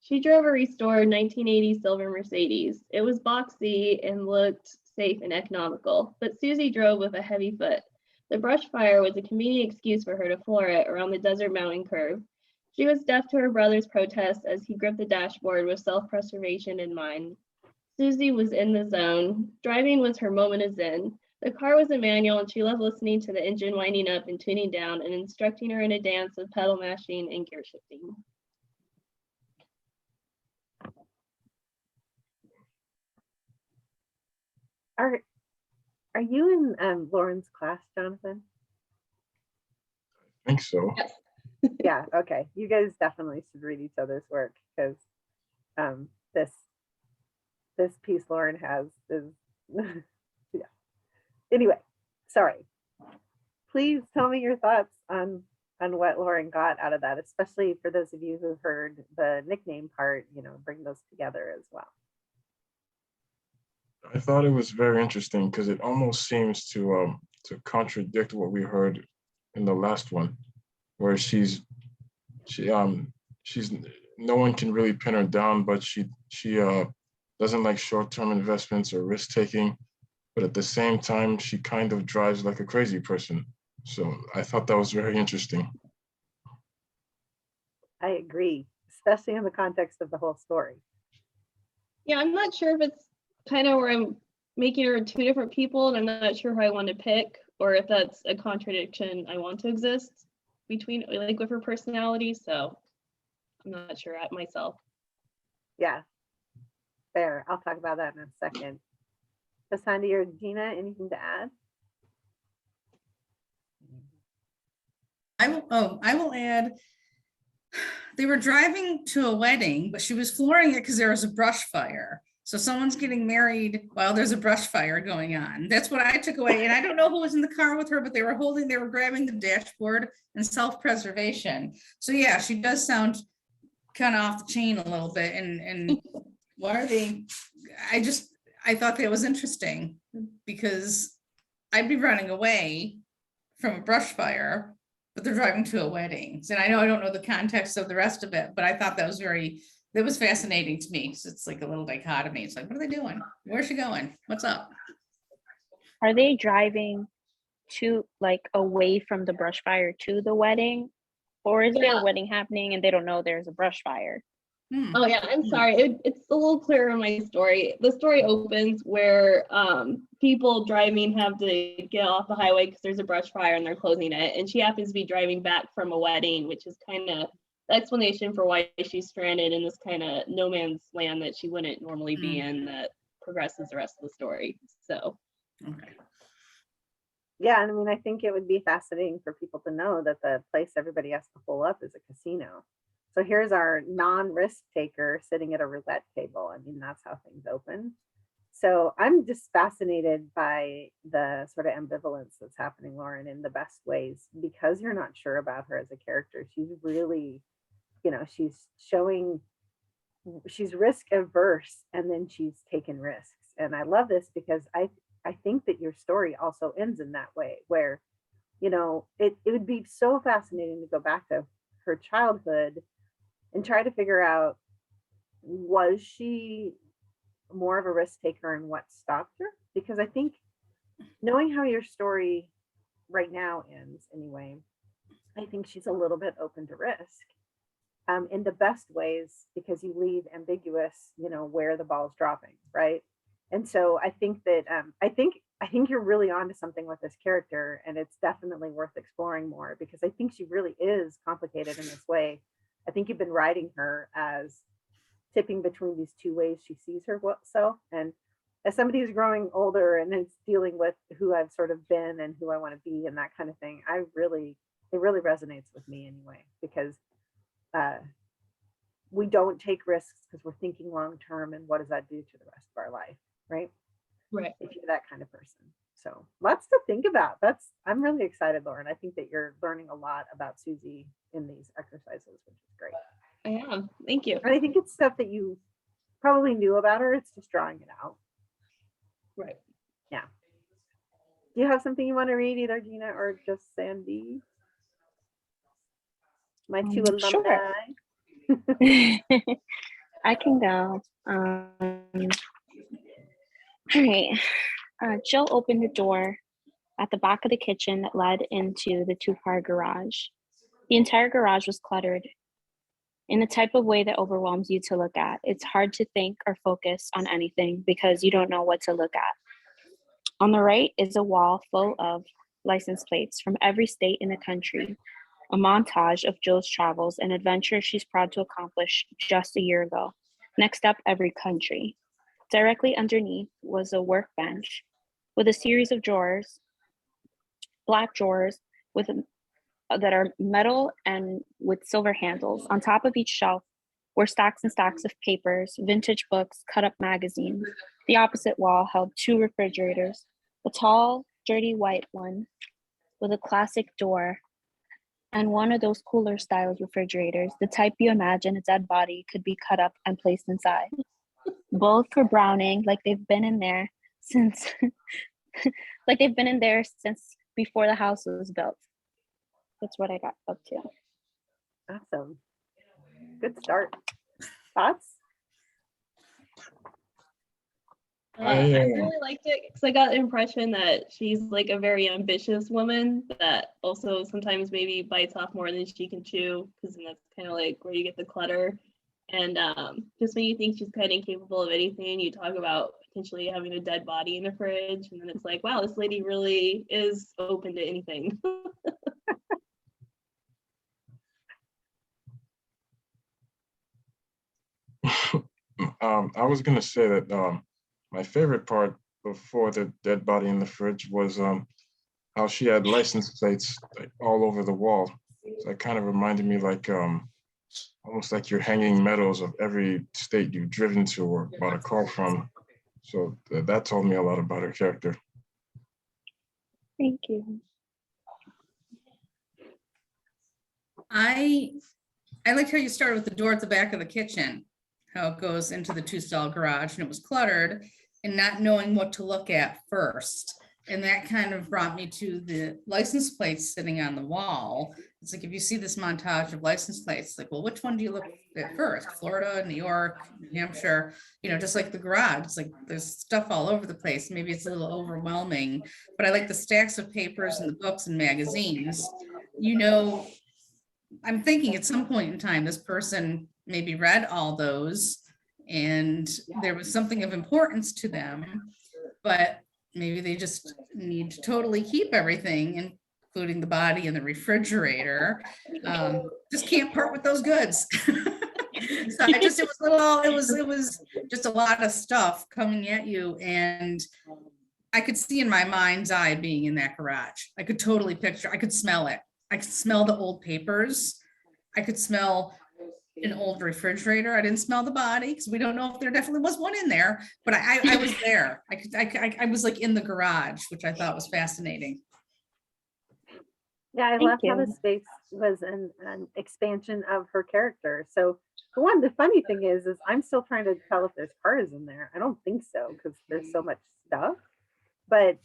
Speaker 2: She drove a restored 1980 silver Mercedes. It was boxy and looked safe and economical, but Susie drove with a heavy foot. The brush fire was a convenient excuse for her to floor it around the desert mountain curve. She was deaf to her brother's protests as he gripped the dashboard with self-preservation in mind. Susie was in the zone. Driving was her moment of zen. The car was a manual, and she loved listening to the engine winding up and tuning down and instructing her in a dance of pedal mashing and gear shifting.
Speaker 1: Are you in Lauren's class, Jonathan?
Speaker 3: I think so.
Speaker 2: Yes.
Speaker 1: Yeah, okay. You guys definitely should read each other's work, because this piece Lauren has is yeah. Anyway, sorry. Please tell me your thoughts on what Lauren got out of that, especially for those of you who heard the nickname part, bring those together as well.
Speaker 3: I thought it was very interesting because it almost seems to contradict what we heard in the last one, where she's no one can really pin her down, but she doesn't like short-term investments or risk taking, but at the same time she kind of drives like a crazy person. So I thought that was very interesting.
Speaker 1: I agree, especially in the context of the whole story.
Speaker 2: Yeah, I'm not sure if it's kind of where I'm making her two different people, and I'm not sure who I want to pick, or if that's a contradiction I want to exist between, like, with her personality. So I'm not sure at myself.
Speaker 1: Yeah, fair. I'll talk about that in a second. Cassandra or Gina, anything to add?
Speaker 4: I will add, they were driving to a wedding, but she was flooring it because there was a brush fire. So someone's getting married while there's a brush fire going on. That's what I took away. And I don't know who was in the car with her, but they were grabbing the dashboard and self-preservation. So yeah, she does sound kind of off the chain a little bit. And why are they, I thought that was interesting because I'd be running away from a brush fire, but they're driving to a wedding. And I don't know the context of the rest of it, but I thought that was fascinating to me. So it's like a little dichotomy. It's like, what are they doing? Where's she going? What's up?
Speaker 7: Are they driving to like away from the brush fire to the wedding? Or is there a wedding happening and they don't know there's a brush fire?
Speaker 2: Oh yeah, I'm sorry. It's a little clearer in my story. The story opens where people driving have to get off the highway because there's a brush fire and they're closing it. And she happens to be driving back from a wedding, which is kind of the explanation for why she's stranded in this kind of no man's land that she wouldn't normally be in, that progresses the rest of the story. So
Speaker 4: Okay.
Speaker 1: Yeah, and I mean, I think it would be fascinating for people to know that the place everybody has to pull up is a casino. So here's our non-risk taker sitting at a roulette table. I mean, that's how things open. So I'm just fascinated by the sort of ambivalence that's happening, Lauren, in the best ways, because you're not sure about her as a character. She's really, she's showing, she's risk averse, and then she's taken risks. And I love this because I think that your story also ends in that way, where, it would be so fascinating to go back to her childhood and try to figure out, was she more of a risk taker and what stopped her? Because I think knowing how your story right now ends anyway, I think she's a little bit open to risk in the best ways, because you leave ambiguous, where the ball's dropping, right? And so I think that I think you're really onto something with this character, and it's definitely worth exploring more, because I think she really is complicated in this way. I think you've been writing her as tipping between these two ways she sees herself. And as somebody who's growing older and is dealing with who I've sort of been and who I want to be and that kind of thing, it really resonates with me anyway, because we don't take risks because we're thinking long term, and what does that do to the rest of our life, right?
Speaker 2: right.
Speaker 1: If you're that kind of person. So lots to think about. I'm really excited, Lauren. I think that you're learning a lot about Susie in these exercises, which is great.
Speaker 2: I am. Thank you.
Speaker 1: And I think it's stuff that you probably knew about her. It's just drawing it out.
Speaker 2: Right.
Speaker 1: Yeah. Do you have something you want to read, either Gina or just Sandy? My two alumni.
Speaker 7: Sure. I can go. All right. Jill opened the door at the back of the kitchen that led into the two-car garage. The entire garage was cluttered in the type of way that overwhelms you to look at. It's hard to think or focus on anything because you don't know what to look at. On the right is a wall full of license plates from every state in the country, a montage of Jill's travels and adventures she's proud to accomplish just a year ago. Next up, every country. Directly underneath was a workbench with a series of drawers, black drawers that are metal and with silver handles. On top of each shelf were stacks and stacks of papers, vintage books, cut up magazines. The opposite wall held two refrigerators, a tall, dirty white one with a classic door, and one of those cooler style refrigerators, the type you imagine a dead body could be cut up and placed inside. Both were browning, like they've been in there since before the house was built. That's what I got up to.
Speaker 1: Awesome. Good start. Thoughts?
Speaker 2: I really liked it because I got the impression that she's like a very ambitious woman that also sometimes maybe bites off more than she can chew, because then that's kind of like where you get the clutter. And just when you think she's kind of capable of anything, you talk about potentially having a dead body in the fridge, and then it's like, wow, this lady really is open to anything.
Speaker 3: I was gonna say that my favorite part before the dead body in the fridge was how she had license plates like all over the wall. So it kind of reminded me like almost like you're hanging medals of every state you've driven to or bought a car from. So that told me a lot about her character.
Speaker 7: Thank you.
Speaker 4: I liked how you started with the door at the back of the kitchen, how it goes into the 2-stall garage, and it was cluttered and not knowing what to look at first. And that kind of brought me to the license plates sitting on the wall. It's like, if you see this montage of license plates, like, well, which one do you look at first? Florida, New York, New Hampshire, just like the garage. It's like there's stuff all over the place. Maybe it's a little overwhelming, but I like the stacks of papers and the books and magazines. I'm thinking at some point in time, this person maybe read all those and there was something of importance to them, but maybe they just need to totally keep everything, including the body and the refrigerator. Just can't part with those goods. So it was just a lot of stuff coming at you, and I could see in my mind's eye being in that garage. I could totally picture, I could smell it. I could smell the old papers. I could smell an old refrigerator. I didn't smell the body because we don't know if there definitely was one in there, but I was there. I was like in the garage, which I thought was fascinating.
Speaker 1: Yeah, I
Speaker 7: Thank
Speaker 1: love how
Speaker 7: you.
Speaker 1: the space was an expansion of her character. So for one, the funny thing is I'm still trying to tell if there's cars in there. I don't think so because there's so much stuff. But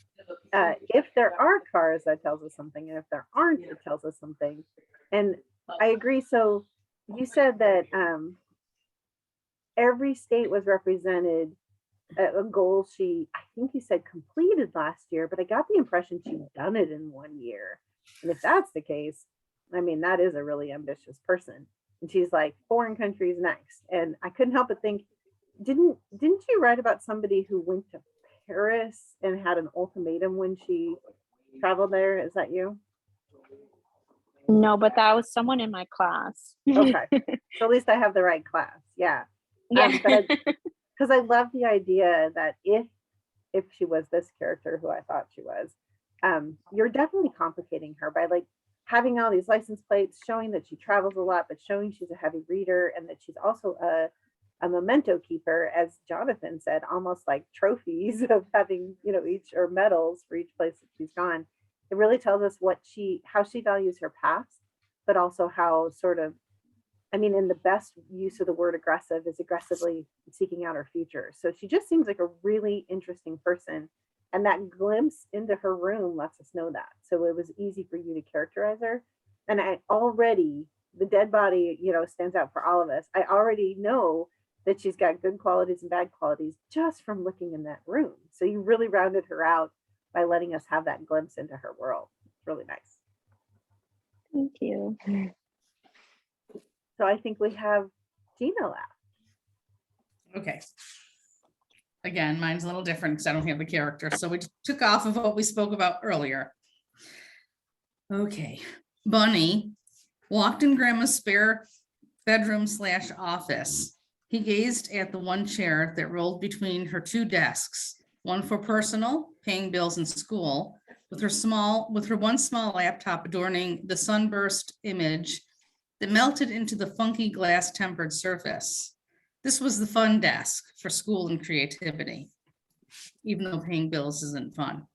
Speaker 1: if there are cars, that tells us something. And if there aren't, it tells us something. And I agree. So you said that every state was represented, a goal I think you said completed last year, but I got the impression she'd done it in 1 year. And if that's the case, I mean, that is a really ambitious person. And she's like, foreign countries next. And I couldn't help but think, didn't you write about somebody who went to Paris and had an ultimatum when she traveled there? Is that you?
Speaker 7: No, but that was someone in my class.
Speaker 1: Okay. So at least I have the right class. Yeah.
Speaker 7: Yeah.
Speaker 1: Because I love the idea that if she was this character who I thought she was, you're definitely complicating her by like having all these license plates showing that she travels a lot, but showing she's a heavy reader and that she's also a memento keeper, as Jonathan said, almost like trophies of having, each or medals for each place that she's gone. It really tells us how she values her past, but also how in the best use of the word aggressive is aggressively seeking out her future. So she just seems like a really interesting person. And that glimpse into her room lets us know that. So it was easy for you to characterize her. And the dead body, stands out for all of us. I already know that she's got good qualities and bad qualities just from looking in that room. So you really rounded her out by letting us have that glimpse into her world. It's really nice.
Speaker 7: Thank you.
Speaker 1: So I think we have Gina left.
Speaker 4: Okay. Again, mine's a little different because I don't have the character. So we took off of what we spoke about earlier. Okay. Bunny walked in Grandma's spare bedroom/office. He gazed at the one chair that rolled between her two desks, one for personal, paying bills in school, with her one small laptop adorning the sunburst image that melted into the funky glass tempered surface. This was the fun desk for school and creativity, even though paying bills isn't fun.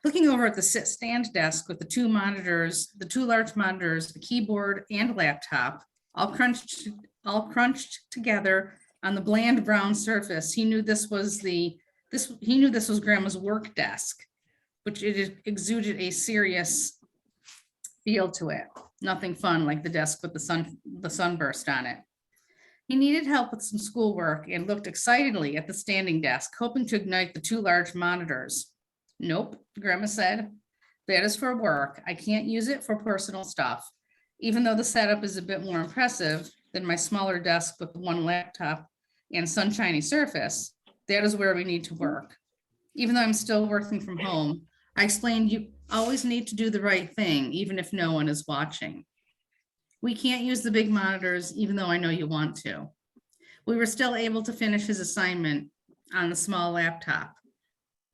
Speaker 4: Looking over at the stand desk with the two large monitors, the keyboard and laptop, all crunched together on the bland brown surface, he knew this was Grandma's work desk, which it exuded a serious feel to it. Nothing fun like the desk with the sunburst on it. He needed help with some schoolwork and looked excitedly at the standing desk, hoping to ignite the two large monitors. Nope, Grandma said. That is for work. I can't use it for personal stuff. Even though the setup is a bit more impressive than my smaller desk with one laptop and sunshiny surface, that is where we need to work. Even though I'm still working from home, I explained you always need to do the right thing, even if no one is watching. We can't use the big monitors, even though I know you want to. We were still able to finish his assignment on the small laptop.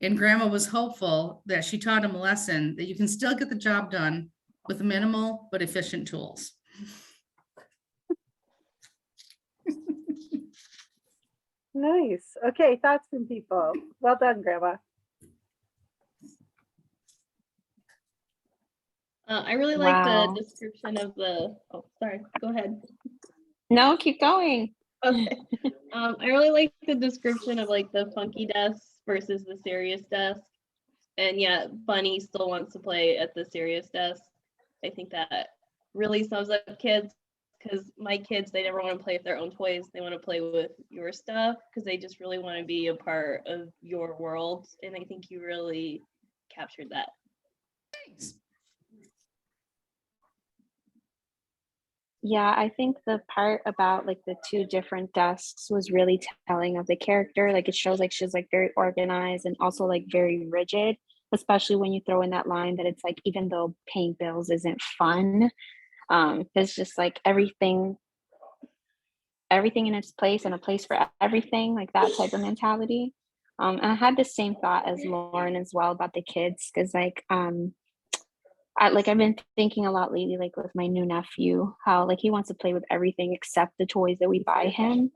Speaker 4: And Grandma was hopeful that she taught him a lesson that you can still get the job done with minimal but efficient tools.
Speaker 1: Nice. Okay, thoughts from people. Well done, Grandma.
Speaker 2: I really like
Speaker 7: Wow.
Speaker 2: the description of the, oh, sorry, go ahead.
Speaker 7: No, keep going.
Speaker 2: Okay. I really like the description of like the funky desk versus the serious desk. And yet Bunny still wants to play at the serious desk. I think that really sums up kids, because my kids, they never want to play with their own toys. They want to play with your stuff because they just really want to be a part of your world. And I think you really captured that.
Speaker 4: Thanks.
Speaker 7: Yeah, I think the part about like the two different desks was really telling of the character. Like it shows like she's like very organized and also like very rigid, especially when you throw in that line that it's like, even though paying bills isn't fun, it's just like everything in its place and a place for everything, like that type of mentality. And I had the same thought as Lauren as well about the kids, because like I've been thinking a lot lately, like with my new nephew, how like he wants to play with everything except the toys that we buy him.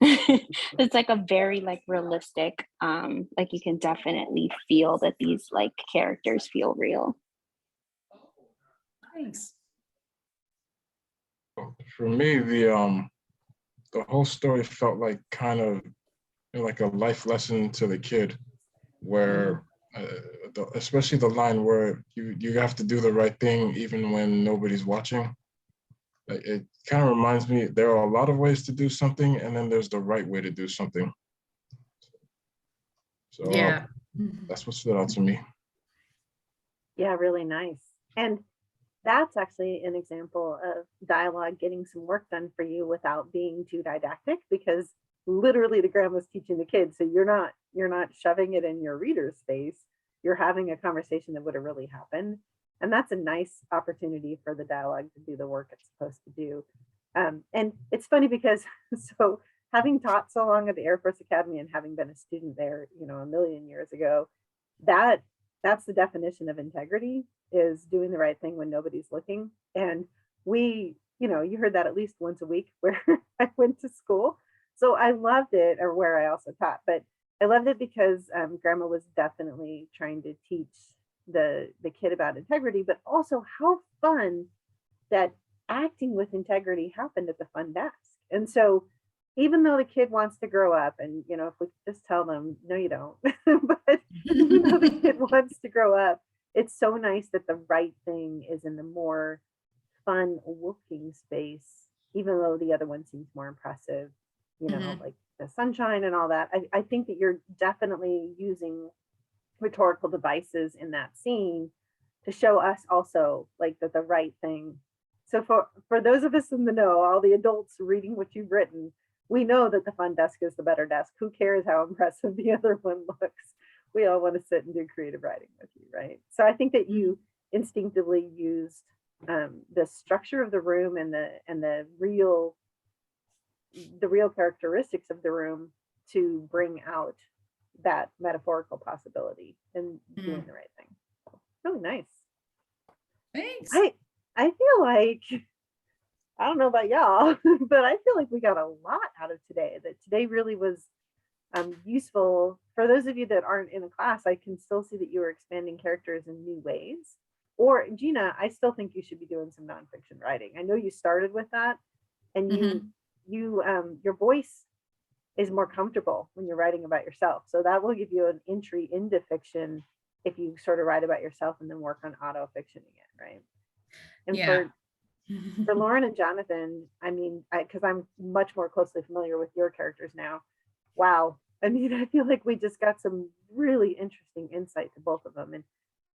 Speaker 7: It's like a very like realistic, like you can definitely feel that these like characters feel real.
Speaker 4: Thanks.
Speaker 3: For me, the whole story felt like kind of like a life lesson to the kid, where especially the line where you have to do the right thing even when nobody's watching. It kind of reminds me there are a lot of ways to do something, and then there's the right way to do something. So
Speaker 4: Yeah.
Speaker 3: that's what stood out to me.
Speaker 1: Yeah, really nice. And that's actually an example of dialogue getting some work done for you without being too didactic, because literally the grandma's teaching the kids. So you're not shoving it in your reader's face. You're having a conversation that would have really happened. And that's a nice opportunity for the dialogue to do the work it's supposed to do. And it's funny because, so having taught so long at the Air Force Academy and having been a student there, a million years ago, that's the definition of integrity, is doing the right thing when nobody's looking. And we, you heard that at least once a week where I went to school. So I loved it, or where I also taught, but I loved it because Grandma was definitely trying to teach the kid about integrity, but also how fun that acting with integrity happened at the fun desk. And so even though the kid wants to grow up, and if we just tell them, no, you don't, but even though the kid wants to grow up, it's so nice that the right thing is in the more fun looking space, even though the other one seems more impressive, like the sunshine and all that. I think that you're definitely using rhetorical devices in that scene to show us also like that the right thing. So for those of us in the know, all the adults reading what you've written, we know that the fun desk is the better desk. Who cares how impressive the other one looks? We all want to sit and do creative writing with you, right? So I think that you instinctively used the structure of the room and the real characteristics of the room to bring out that metaphorical possibility and doing the right thing. So, really nice.
Speaker 4: Thanks.
Speaker 1: I feel like, I don't know about y'all, but I feel like we got a lot out of today. That today really was useful. For those of you that aren't in a class, I can still see that you are expanding characters in new ways. Or Gina, I still think you should be doing some nonfiction writing. I know you started with that, and your voice is more comfortable when you're writing about yourself. So that will give you an entry into fiction if you sort of write about yourself and then work on auto fictioning it, right? And for Lauren and Jonathan, I mean, because I'm much more closely familiar with your characters now. Wow. I mean, I feel like we just got some really interesting insight to both of them. And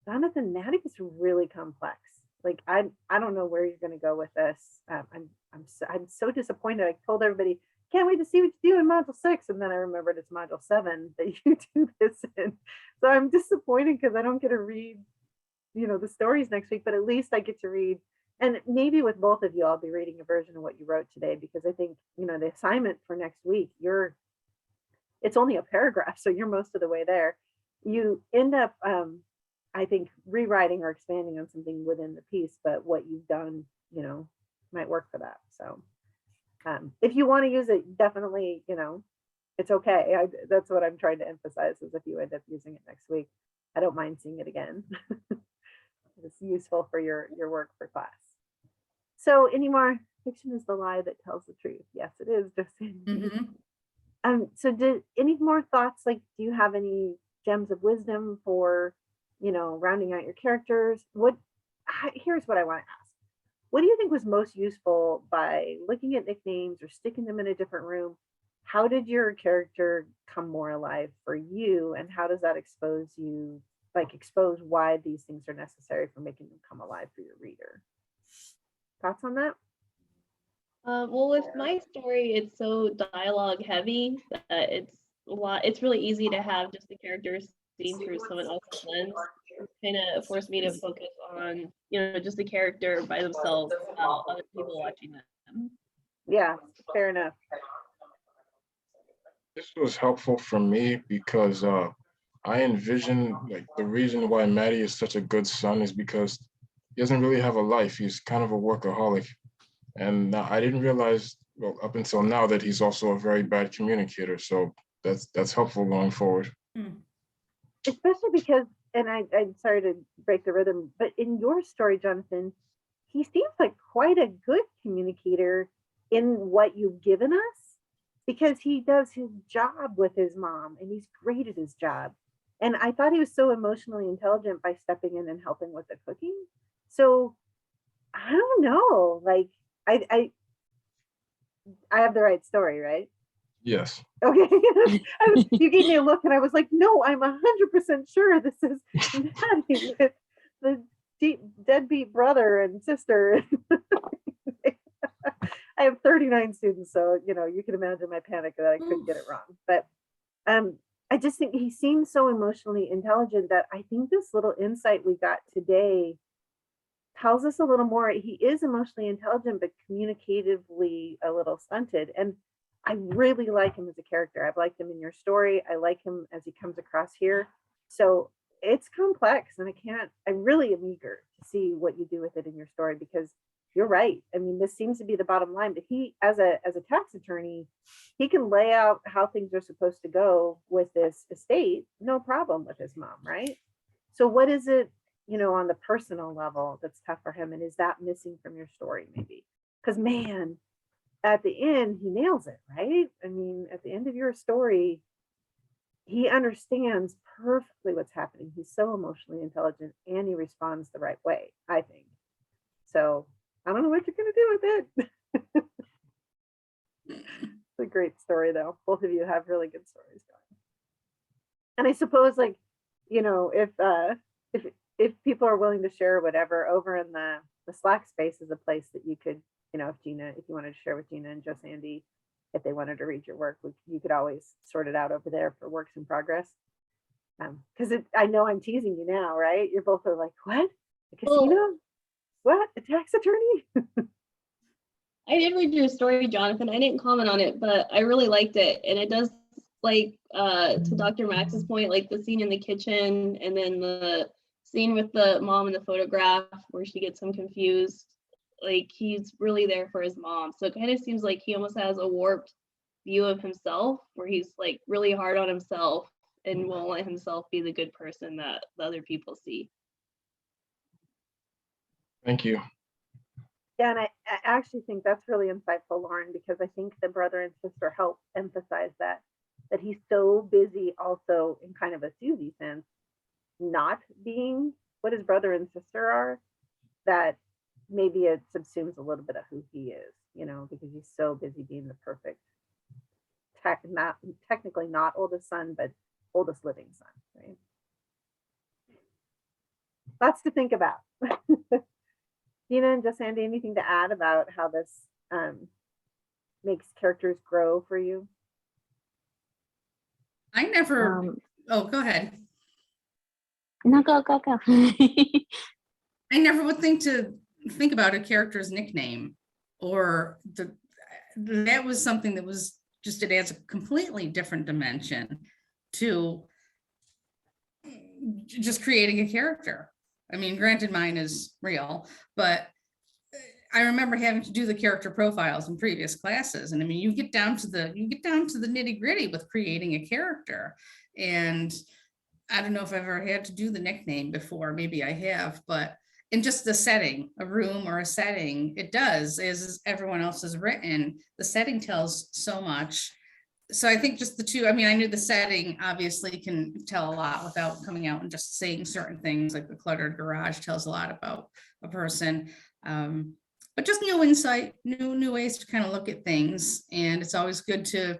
Speaker 1: Jonathan, that is really complex. Like, I don't know where you're going to go with this. I'm so disappointed. I told everybody, can't wait to see what you do in module 6. And then I remembered it's module 7 that you do this in. So I'm disappointed because I don't get to read, the stories next week, but at least I get to read. And maybe with both of you, I'll be reading a version of what you wrote today, because I think, the assignment for next week, it's only a paragraph. So you're most of the way there. You end up I think rewriting or expanding on something within the piece, but what you've done, might work for that. So if you want to use it, definitely, it's okay. That's what I'm trying to emphasize, is if you end up using it next week, I don't mind seeing it again. It's useful for your work for class. So any more? Fiction is the lie that tells the truth. Yes, it is. Just so any more thoughts? Like, do you have any gems of wisdom for, rounding out your characters? Here's what I want to ask. What do you think was most useful by looking at nicknames or sticking them in a different room? How did your character come more alive for you? And how does that expose why these things are necessary for making them come alive for your reader? Thoughts on that?
Speaker 2: Well, with my story, it's so dialogue heavy that it's really easy to have just the characters seen through someone else's lens. Kind of forced me to focus on, just the character by themselves without other people watching them.
Speaker 1: Yeah, fair enough.
Speaker 3: This was helpful for me because I envision, like, the reason why Maddie is such a good son is because he doesn't really have a life. He's kind of a workaholic. And I didn't realize, well, up until now, that he's also a very bad communicator. So that's helpful going forward.
Speaker 1: Especially because, and I'm sorry to break the rhythm, but in your story, Jonathan, he seems like quite a good communicator in what you've given us, because he does his job with his mom and he's great at his job. And I thought he was so emotionally intelligent by stepping in and helping with the cooking. So I don't know, like, I have the right story, right?
Speaker 3: Yes.
Speaker 1: Okay. You gave me a look and I was like, no, I'm 100% sure this is Maddie with the deadbeat brother and sister. I have 39 students, so you can imagine my panic that I couldn't get it wrong. But I just think he seems so emotionally intelligent that I think this little insight we got today tells us a little more. He is emotionally intelligent, but communicatively a little stunted. And I really like him as a character. I've liked him in your story. I like him as he comes across here. So it's complex, and I really am eager to see what you do with it in your story, because you're right. I mean, this seems to be the bottom line, but he, as a tax attorney, he can lay out how things are supposed to go with this estate, no problem, with his mom, right? So what is it, on the personal level that's tough for him? And is that missing from your story, maybe? Because, man, at the end, he nails it, right? I mean, at the end of your story, he understands perfectly what's happening. He's so emotionally intelligent, and he responds the right way, I think. So I don't know what you're going to do with it. It's a great story, though. Both of you have really good stories going. And I suppose, like, if people are willing to share whatever, over in the Slack space is a place that you could, if you wanted to share with Gina and Just Andy, if they wanted to read your work, you could always sort it out over there for works in progress. Because I know I'm teasing you now, right? You're both are like, what? A casino? What? A tax attorney?
Speaker 2: I did read your story, Jonathan. I didn't comment on it, but I really liked it. And it does, like, to Dr. Max's point, like the scene in the kitchen, and then the scene with the mom in the photograph where she gets him confused. Like, he's really there for his mom. So it kind of seems like he almost has a warped view of himself, where he's like really hard on himself and won't let himself be the good person that the other people see.
Speaker 3: Thank you.
Speaker 1: Yeah, and I actually think that's really insightful, Lauren, because I think the brother and sister help emphasize that he's so busy also, in kind of a Susie sense, not being what his brother and sister are, that maybe it subsumes a little bit of who he is, because he's so busy being the perfect, technically not oldest son, but oldest living son, right? Lots to think about. Gina and Just Andy, anything to add about how this makes characters grow for you?
Speaker 4: I never, oh, go ahead.
Speaker 7: No, go.
Speaker 4: I never would think about a character's nickname, or that was something that was just, it adds a completely different dimension to just creating a character. I mean, granted, mine is real, but I remember having to do the character profiles in previous classes. And I mean, you get down to the nitty gritty with creating a character. And I don't know if I've ever had to do the nickname before. Maybe I have, but in just the setting, a room or a setting, it does, as everyone else has written, the setting tells so much. So I think just the two, I mean, I knew the setting obviously can tell a lot without coming out and just saying certain things, like the cluttered garage tells a lot about a person. But just new insight, new ways to kind of look at things. And it's always good to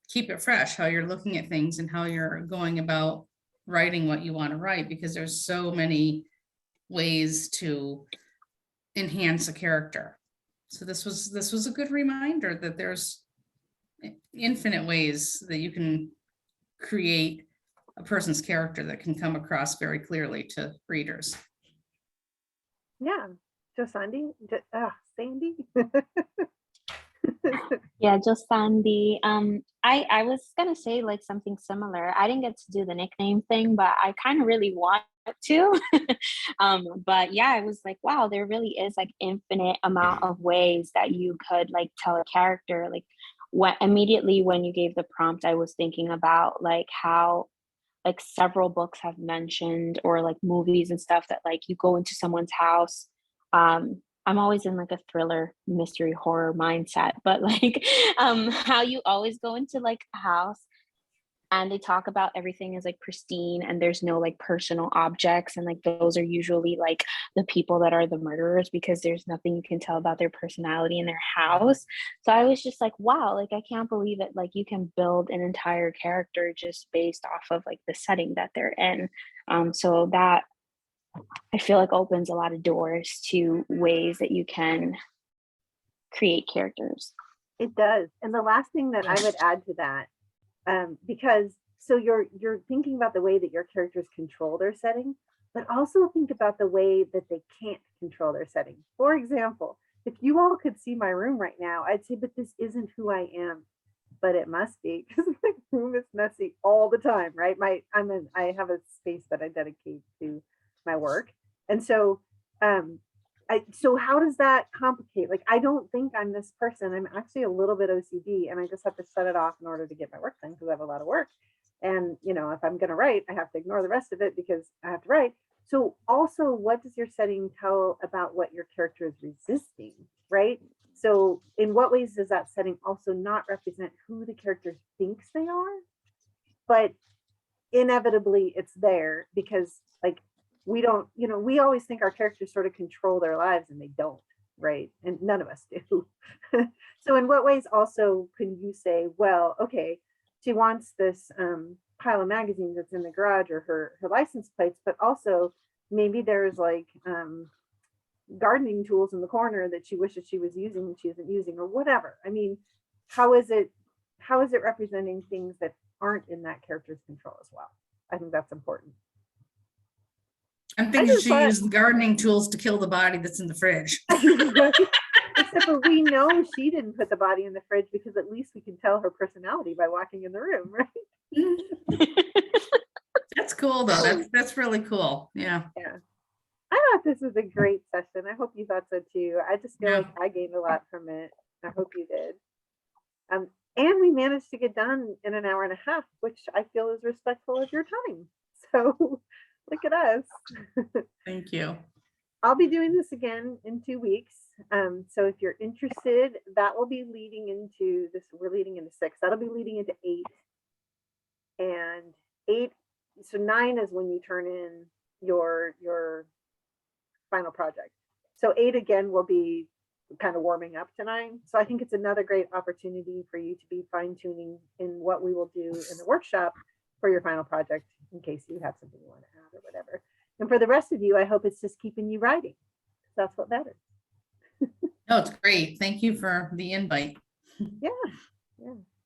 Speaker 4: keep it fresh, how you're looking at things and how you're going about writing what you want to write, because there's so many ways to enhance a character. So this was a good reminder that there's infinite ways that you can create a person's character that can come across very clearly to readers.
Speaker 1: Yeah. Just Sandy? Sandy?
Speaker 7: Yeah, just Sandy. I was gonna say like something similar. I didn't get to do the nickname thing, but I kind of really want to. But yeah, I was like, wow, there really is like infinite amount of ways that you could like tell a character. Like what immediately when you gave the prompt, I was thinking about like how like several books have mentioned, or like movies and stuff, that like you go into someone's house. I'm always in like a thriller, mystery, horror mindset, but like how you always go into like a house and they talk about everything is like pristine and there's no like personal objects, and like those are usually like the people that are the murderers, because there's nothing you can tell about their personality in their house. So I was just like, wow, like I can't believe it, like you can build an entire character just based off of like the setting that they're in. So that I feel like opens a lot of doors to ways that you can create characters.
Speaker 1: It does. And the last thing that I would add to that, because so you're thinking about the way that your characters control their setting, but also think about the way that they can't control their setting. For example, if you all could see my room right now, I'd say, but this isn't who I am. But it must be, because my room is messy all the time, right? I have a space that I dedicate to my work. And so so how does that complicate? Like, I don't think I'm this person. I'm actually a little bit OCD, and I just have to shut it off in order to get my work done, because I have a lot of work. And you know, if I'm going to write, I have to ignore the rest of it because I have to write. So also, what does your setting tell about what your character is resisting, right? So in what ways does that setting also not represent who the character thinks they are, but inevitably it's there, because like we don't, you know, we always think our characters sort of control their lives, and they don't, right? And none of us do. So in what ways also can you say, well, okay, she wants this pile of magazines that's in the garage, or her license plates, but also maybe there's like gardening tools in the corner that she wishes she was using and she isn't using, or whatever. I mean, how is it representing things that aren't in that character's control as well? I think that's important.
Speaker 4: I'm thinking she used the gardening tools to kill the body that's in the fridge.
Speaker 1: Except for we know she didn't put the body in the fridge, because at least we can tell her personality by walking in the room, right?
Speaker 4: That's cool though. That's really cool. Yeah.
Speaker 1: Yeah. I thought this was a great session. I hope you thought so too. I just feel like I gained a lot from it. I hope you did. And we managed to get done in an hour and a half, which I feel is respectful of your time. So look at us.
Speaker 4: Thank you.
Speaker 1: I'll be doing this again in 2 weeks. So if you're interested, that will be leading into this. We're leading into 6. That'll be leading into 8. And 8, so 9 is when you turn in your final project. So 8 again will be kind of warming up to 9. So I think it's another great opportunity for you to be fine-tuning in what we will do in the workshop for your final project, in case you have something you want to add or whatever. And for the rest of you, I hope it's just keeping you writing. That's what matters.
Speaker 4: No, it's great. Thank you for the invite.
Speaker 1: Yeah,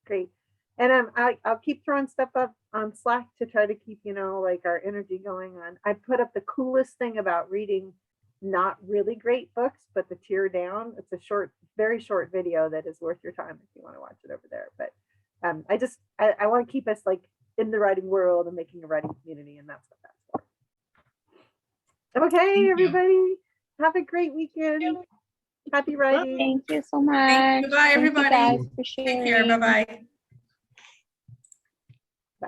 Speaker 1: great. And I'll keep throwing stuff up on Slack to try to keep, you know, like our energy going on. I put up the coolest thing about reading not really great books, but the Tear Down. It's a short, very short video that is worth your time if you want to watch it over there. But I want to keep us like in the writing world and making a writing community, and that's what that's for. Okay,
Speaker 4: you.
Speaker 1: everybody, have a great weekend. Happy writing.
Speaker 7: Thank you so much.
Speaker 4: Thank you. Bye,
Speaker 7: Thank you
Speaker 4: everybody.
Speaker 7: guys for
Speaker 4: Take care.
Speaker 7: sharing.
Speaker 4: Bye-bye.
Speaker 1: Bye.